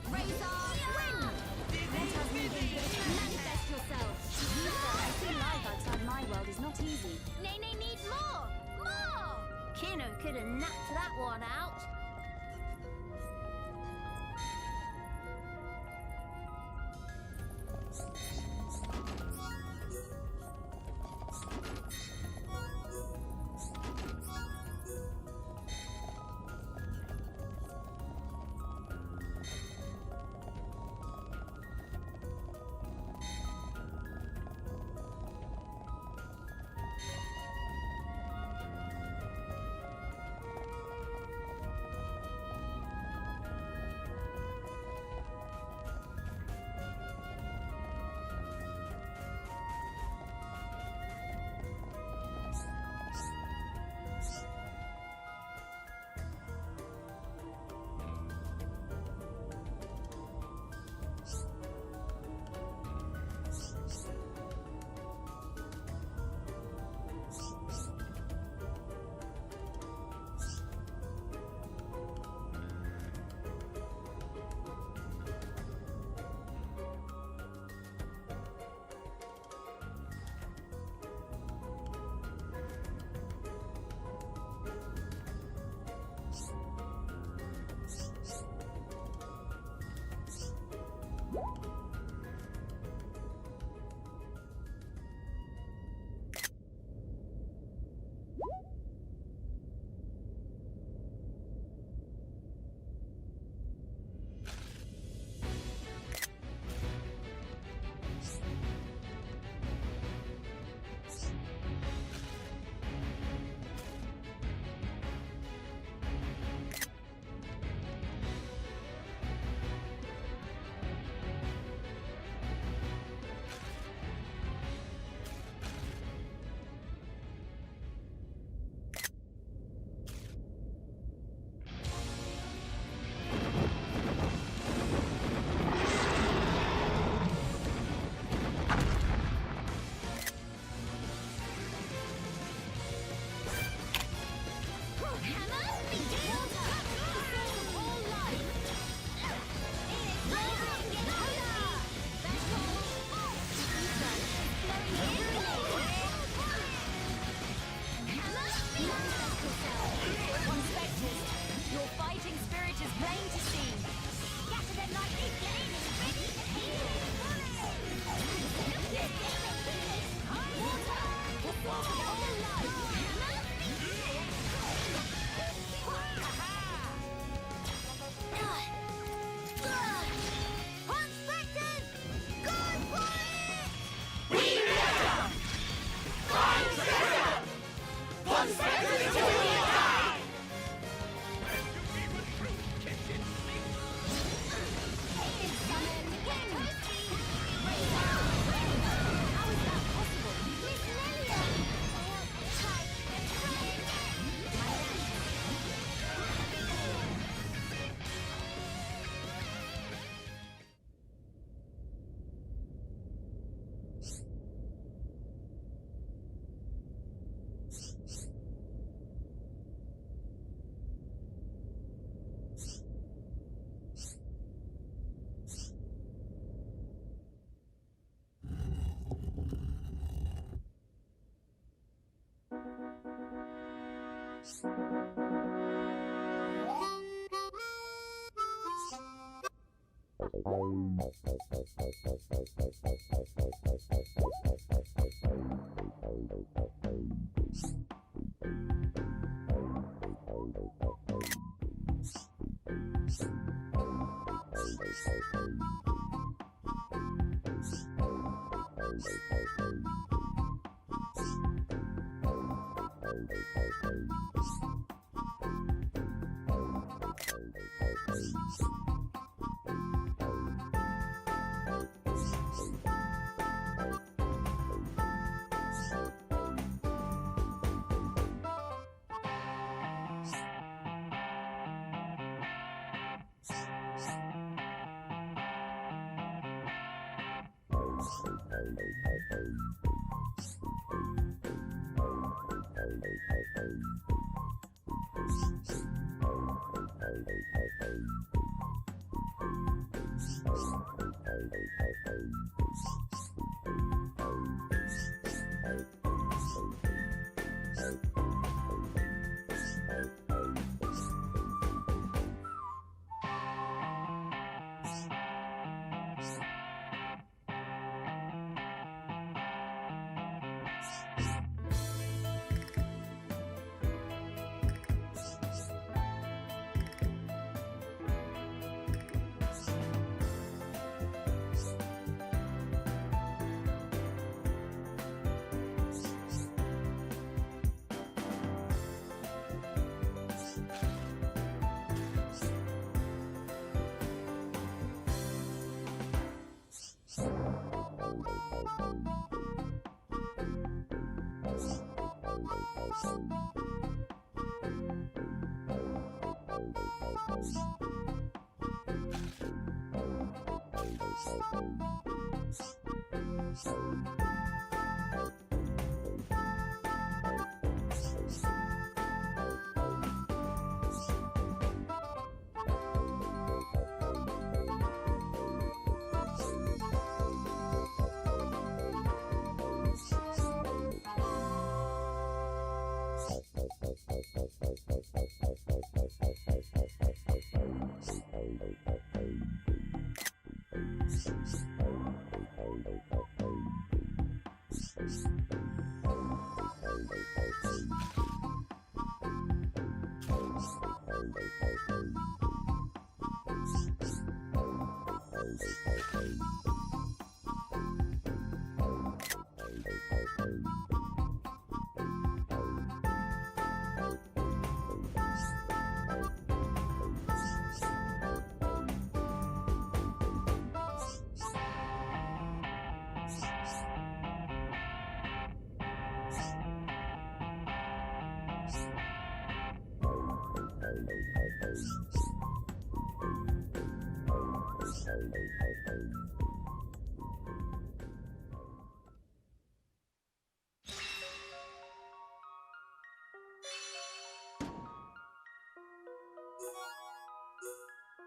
Razor, win! Let us manifest yourself. I see life outside my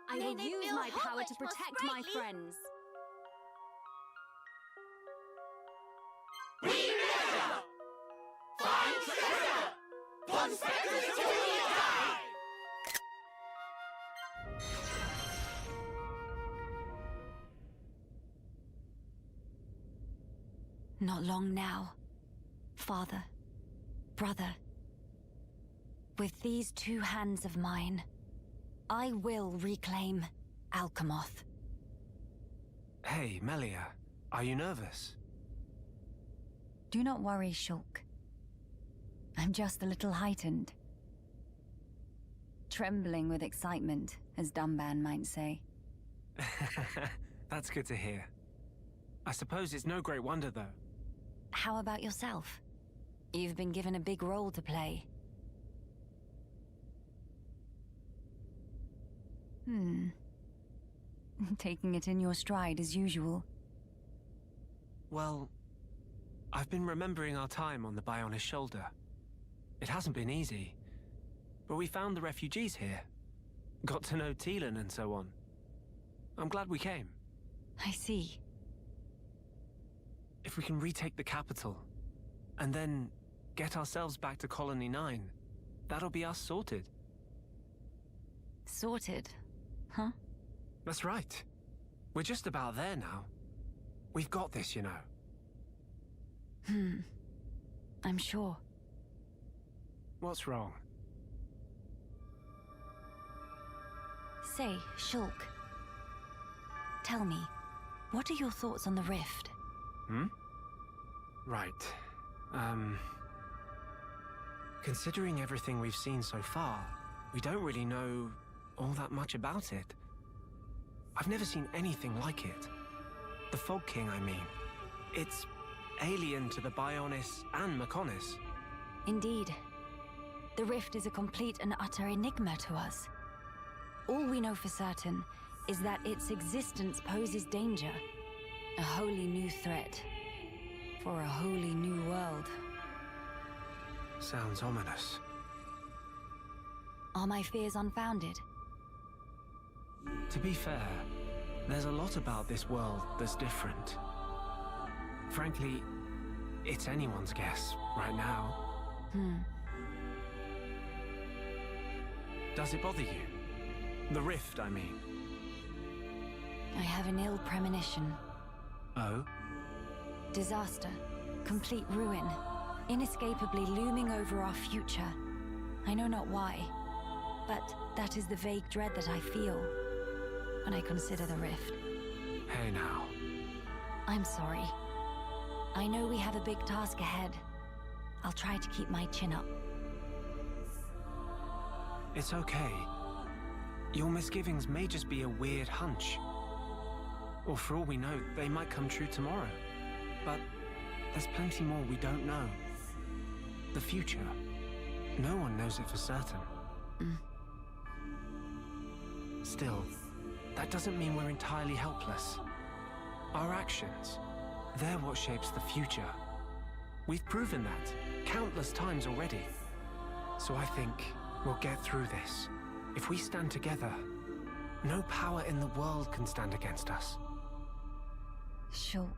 I will use my power to protect my friends. Not long now, father, brother. With these two hands of mine, I will reclaim Alchemoth. Hey, Melia, are you nervous? Do not worry, Shulk. I'm just a little heightened. Trembling with excitement, as Dumban might say. That's good to hear. I suppose it's no great wonder, though. How about yourself? You've been given a big role to play. Taking it in your stride as usual. Well, I've been remembering our time on the Bionis shoulder. It hasn't been easy, but we found the refugees here. Got to know Teelan and so on. I'm glad we came. I see. If we can retake the capital, and then get ourselves back to Colony 9, that'll be us sorted. Sorted? Huh? That's right. We're just about there now. We've got this, you know. I'm sure. What's wrong? Say, Shulk. Tell me, what are your thoughts on the rift? Right. Considering everything we've seen so far, we don't really know all that much about it. I've never seen anything like it. The Fog King, I mean. It's alien to the Bionis and Mechonis. Indeed. The rift is a complete and utter enigma to us. All we know for certain is that its existence poses danger. A wholly new threat. For a wholly new world. Sounds ominous. Are my fears unfounded? To be fair, there's a lot about this world that's different. Frankly, it's anyone's guess right now. Does it bother you? The rift, I mean. I have an ill premonition. Oh? Disaster. Complete ruin. Inescapably looming over our future. I know not why, but that is the vague dread that I feel when I consider the rift. Hey now. I'm sorry. I know we have a big task ahead. I'll try to keep my chin up. It's okay. Your misgivings may just be a weird hunch. Or for all we know, they might come true tomorrow. But there's plenty more we don't know. The future. No one knows it for certain. Still, that doesn't mean we're entirely helpless. Our actions, they're what shapes the future. We've proven that countless times already. So I think we'll get through this. If we stand together, no power in the world can stand against us. Shulk.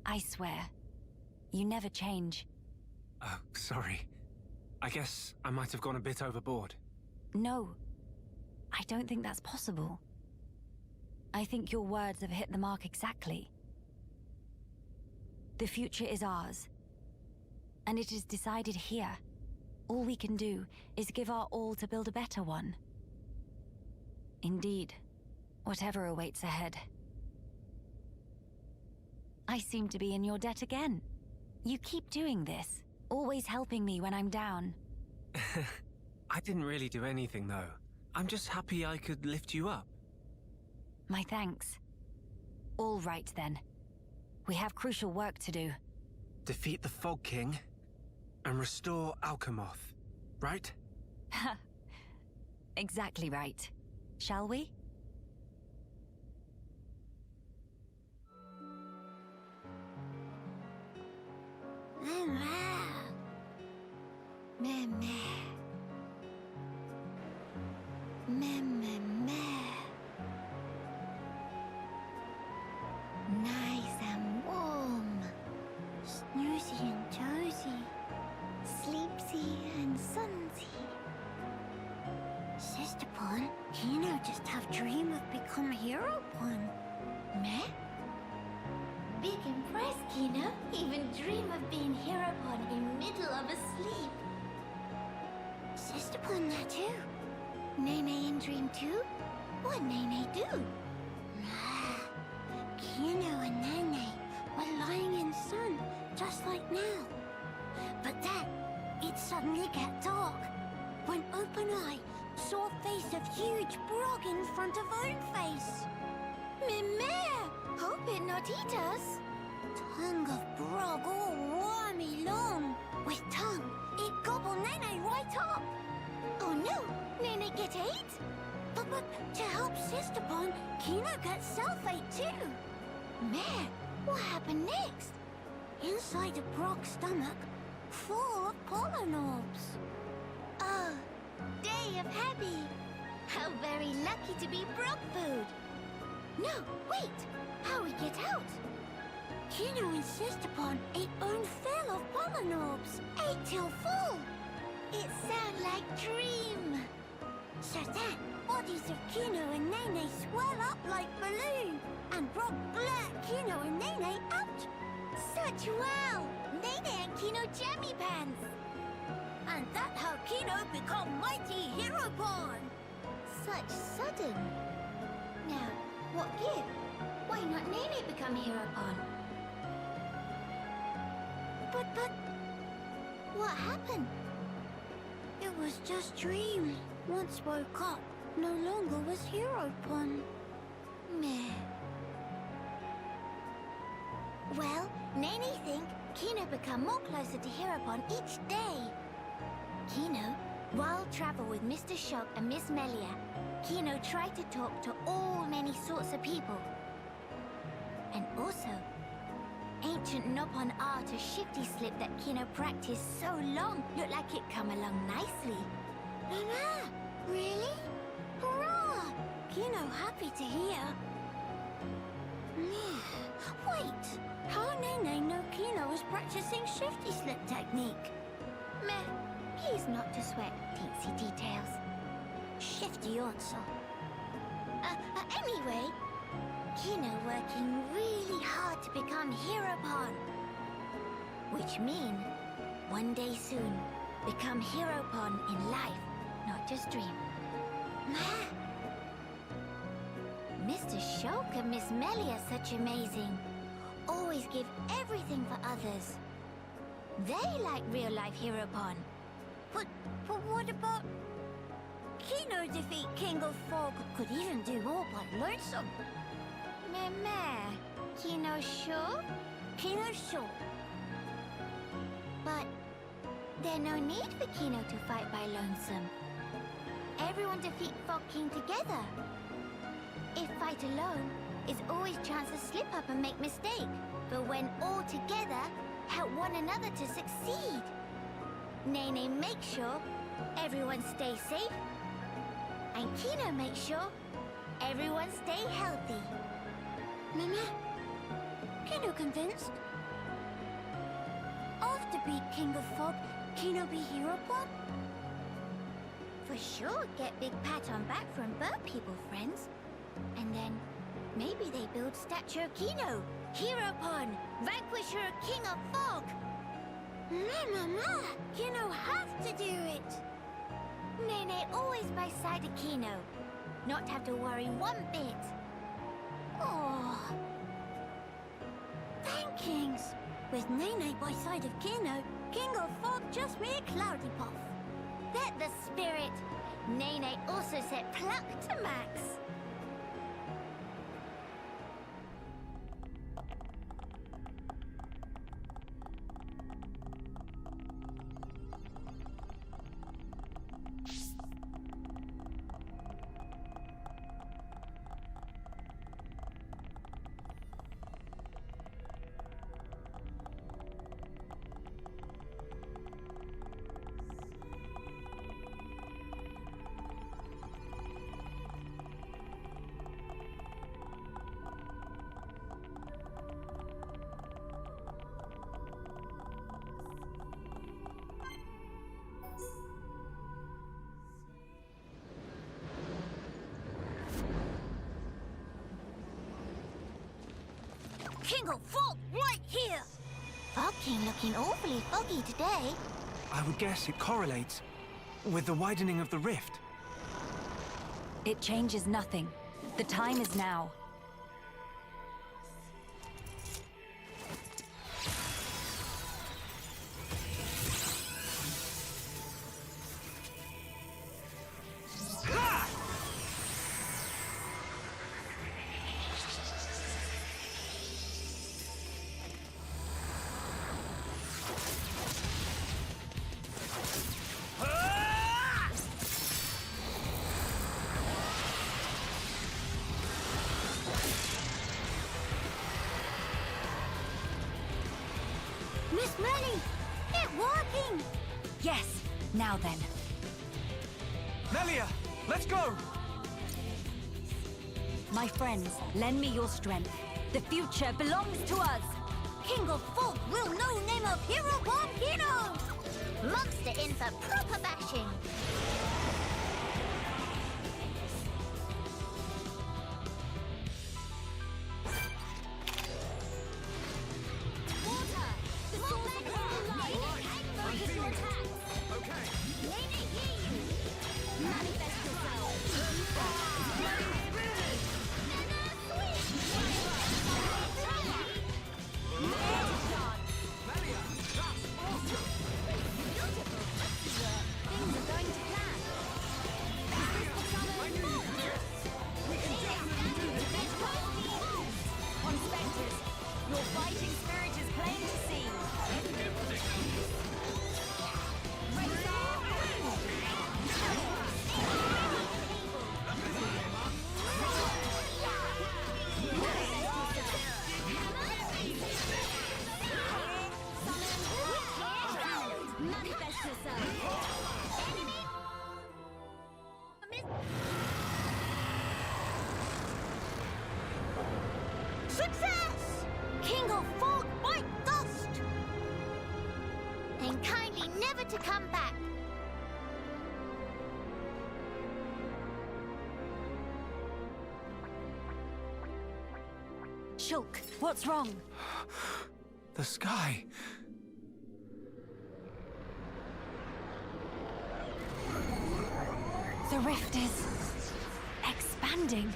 I swear, you never change. Oh, sorry. I guess I might have gone a bit overboard. No, I don't think that's possible. I think your words have hit the mark exactly. The future is ours, and it is decided here. All we can do is give our all to build a better one. Indeed, whatever awaits ahead. I seem to be in your debt again. You keep doing this, always helping me when I'm down. I didn't really do anything, though. I'm just happy I could lift you up. My thanks. All right, then. We have crucial work to do. Defeat the Fog King and restore Alchemoth, right? Exactly right. Shall we? Nice and warm, snoozy and cozy, sleepsy and sunsy. Sister Pon, Kino just have dream of become Hero Pon. Meh? Big impressed, Kino. Even dream of being Hero Pon in middle of a sleep. Sister Pon that too. Nene in dream too? What Nene do? Kino and Nene were lying in sun, just like now. But then, it suddenly got dark. When Open Eye saw a face of huge Brog in front of own face. Mimere! Hope it not eat us. Tongue of Brog all wormy long. With tongue, it gobble Nene right up. Oh no, Nene get ate? But to help Sister Pon, Kino got self-ate too. Man, what happened next? Inside the Brog's stomach, full of pollen orbs. Oh, day of happy. How very lucky to be Brog food. No, wait, how we get out? Kino and Sister Pon ate own fill of pollen orbs, ate till full. It sounds like dream. So then, bodies of Kino and Nene swell up like balloon, and Rock blurt Kino and Nene out. Such wow! Nene and Kino jammy pants. And that's how Kino become mighty hero pawn. Such sudden. Now, what give? Why not Nene become hero pawn? But, what happened? It was just dream. Once woke up, no longer was hero pawn. Meh. Well, Nene think Kino become more closer to hero pawn each day. Kino, while travel with Mr. Shock and Miss Melia, Kino tried to talk to all many sorts of people. And also, ancient Nopon art or shifty slip that Kino practiced so long looked like it come along nicely. Nana, really? Hurrah! Kino happy to hear. Wait, how Nene know Kino was practicing shifty slip technique? Meh, he's not to sweat teensy details. Shifty also. Anyway, Kino working really hard to become hero pawn. Which mean, one day soon, become hero pawn in life, not just dream. Mr. Shulk and Miss Melia such amazing. Always give everything for others. They like real-life hero pawn. But what about... Kino defeat King of Fog could even do more by lonesome. Meh. Kino sure? Kino sure. But there's no need for Kino to fight by lonesome. Everyone defeat Fog King together. If fight alone, it's always chance to slip up and make mistake. But when all together, help one another to succeed. Nene make sure everyone stay safe. And Kino make sure everyone stay healthy. Mama, Kino convinced? After beat King of Fog, Kino be hero pawn? For sure get big pat on back from bird people friends. And then maybe they build statue of Kino, hero pawn, vanquisher of King of Fog. Mama, Kino have to do it. Nene always by side of Kino. Not have to worry one bit. Oh. Thankings. With Nene by side of Kino, King of Fog just be a cloudy puff. That the spirit. Nene also set pluck to max. King of Fog right here! Fog King looking awfully foggy today. I would guess it correlates with the widening of the rift. It changes nothing. The time is now. Miss Melly, it's working! Yes, now then. Melia, let's go! My friends, lend me your strength. The future belongs to us! King of Fog will know name of hero Bombino! Monster in for proper refreshing. Water! The source of all life! Focus your attacks! Okay. Manifest yourself! Things are going to plan. On Spectres, your fighting spirit is plain to see. Manifest yourself. Enemy. Success! King of Fog, white dust! And kindly never to come back. Shulk, what's wrong? The sky. The rift is expanding.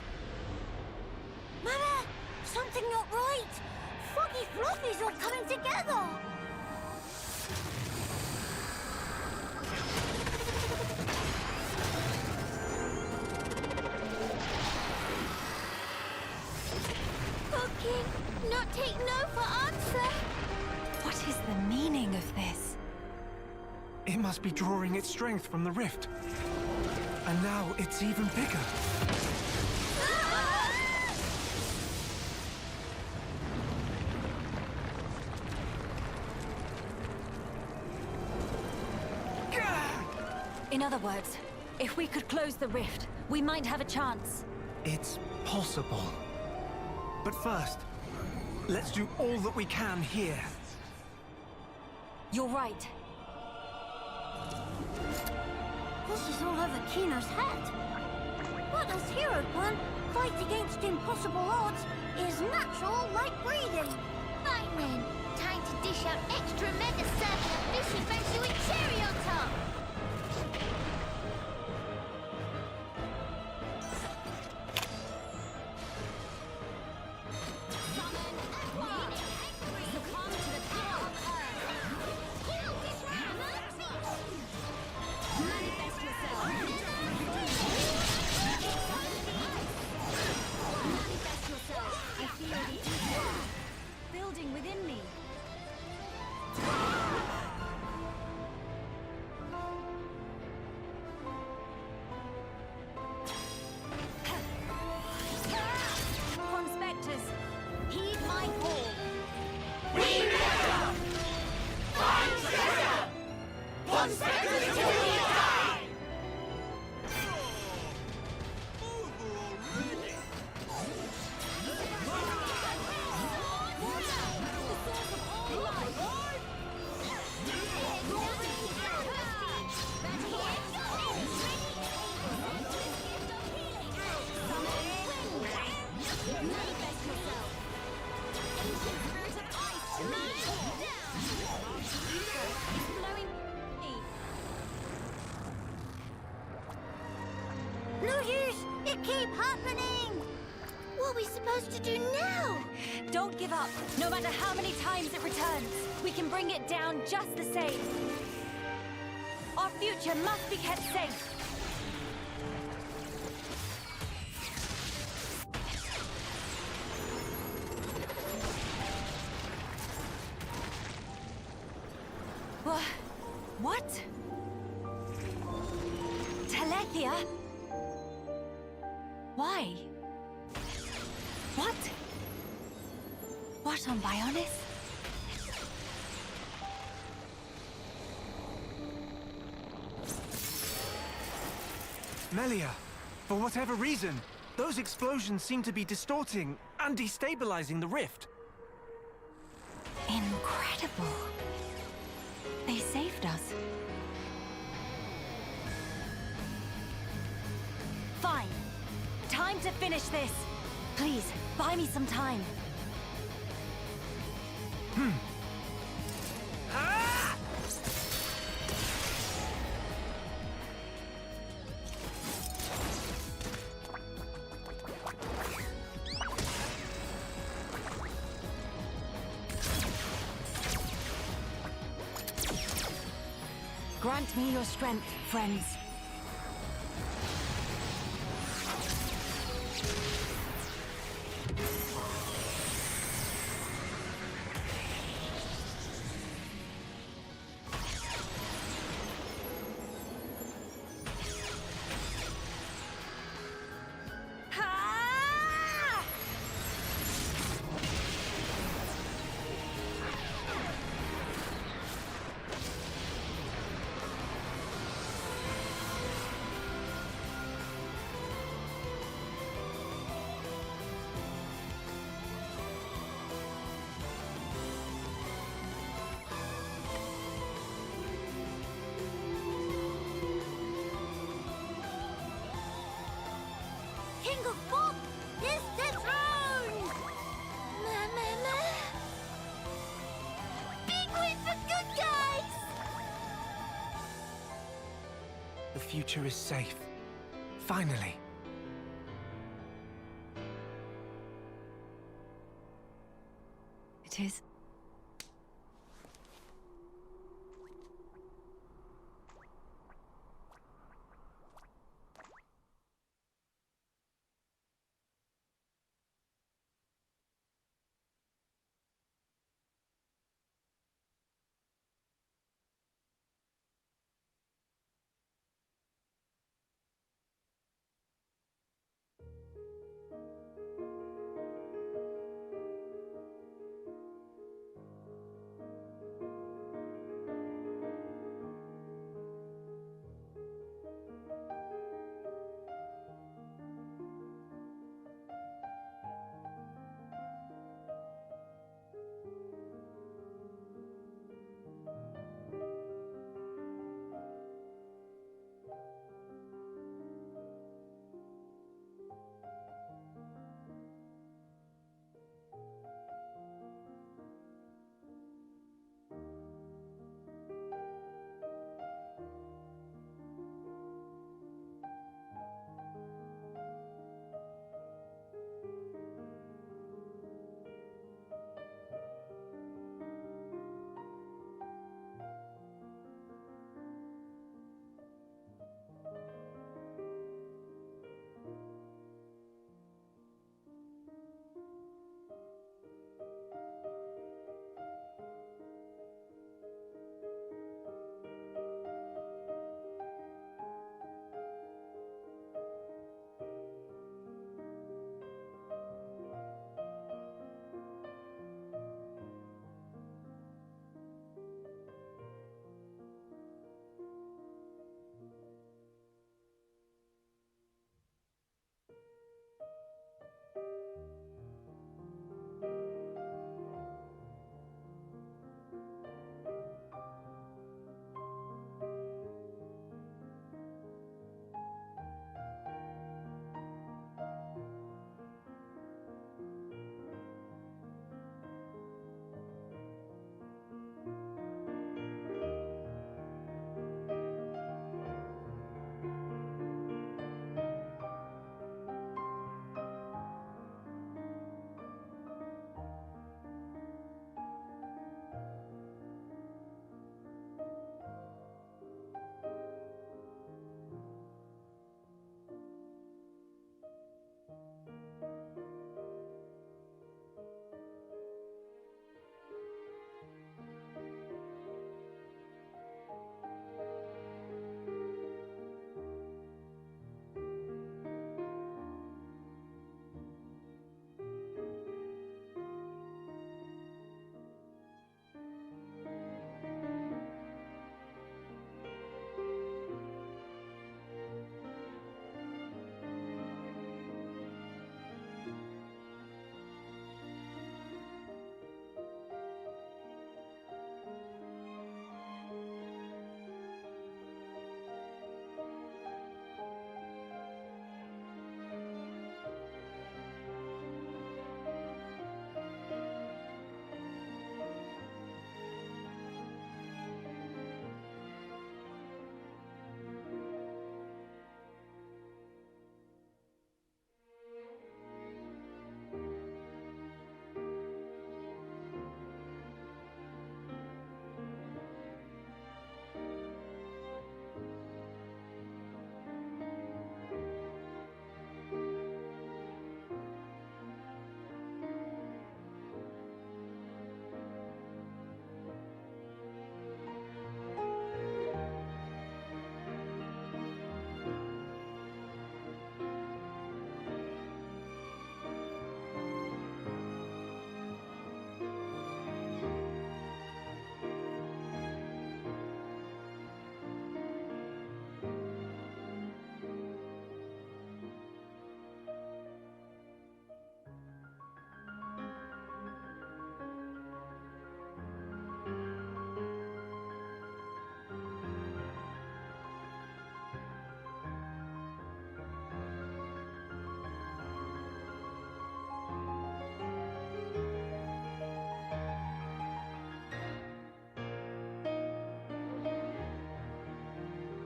Mama, something not right. Foggy Floppies all coming together. Foggy, not take no for answer. What is the meaning of this? It must be drawing its strength from the rift. And now it's even bigger. In other words, if we could close the rift, we might have a chance. It's possible. But first, let's do all that we can here. You're right. This is all over Kino's head. But as Hero One, fight against impossible odds is natural like breathing. Fine then, time to dish out extra mega serving of fishy fancy with cherry on top. Succumb to the power of Earth. Kill this round. Manifest yourself. Manifest yourself. I feel the ether building within me. On Spectres, heed my call. Manifest yourself. Ancient spirit of ice, man down. It's blowing me. No use! It keep happening! What are we supposed to do now? Don't give up. No matter how many times it returns, we can bring it down just the same. Our future must be kept safe. What? Telethia? Why? What? What on Bionis? Melia, for whatever reason, those explosions seem to be distorting and destabilizing the rift. Incredible. They saved us. to finish this. Please, buy me some time. Grant me your strength, friends. King of Fog is dethroned! Big win for good guys! The future is safe. Finally. It is.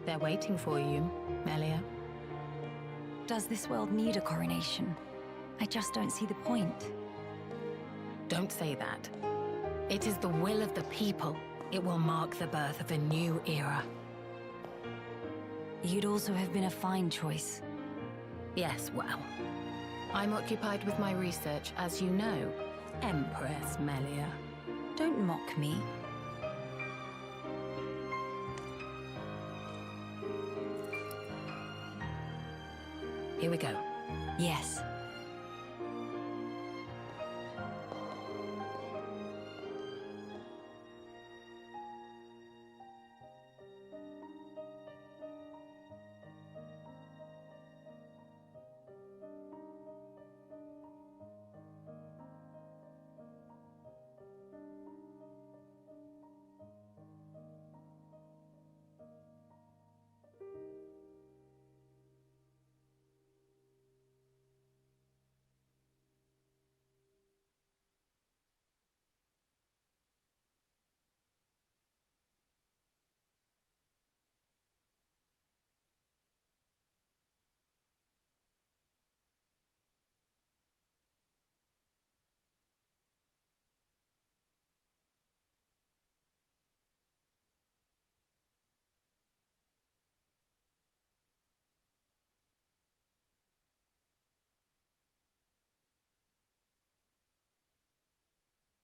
They're waiting for you, Melia. Does this world need a coronation? I just don't see the point. Don't say that. It is the will of the people. It will mark the birth of a new era. You'd also have been a fine choice. Yes, well. I'm occupied with my research, as you know, Empress Melia. Don't mock me. Here we go. Yes.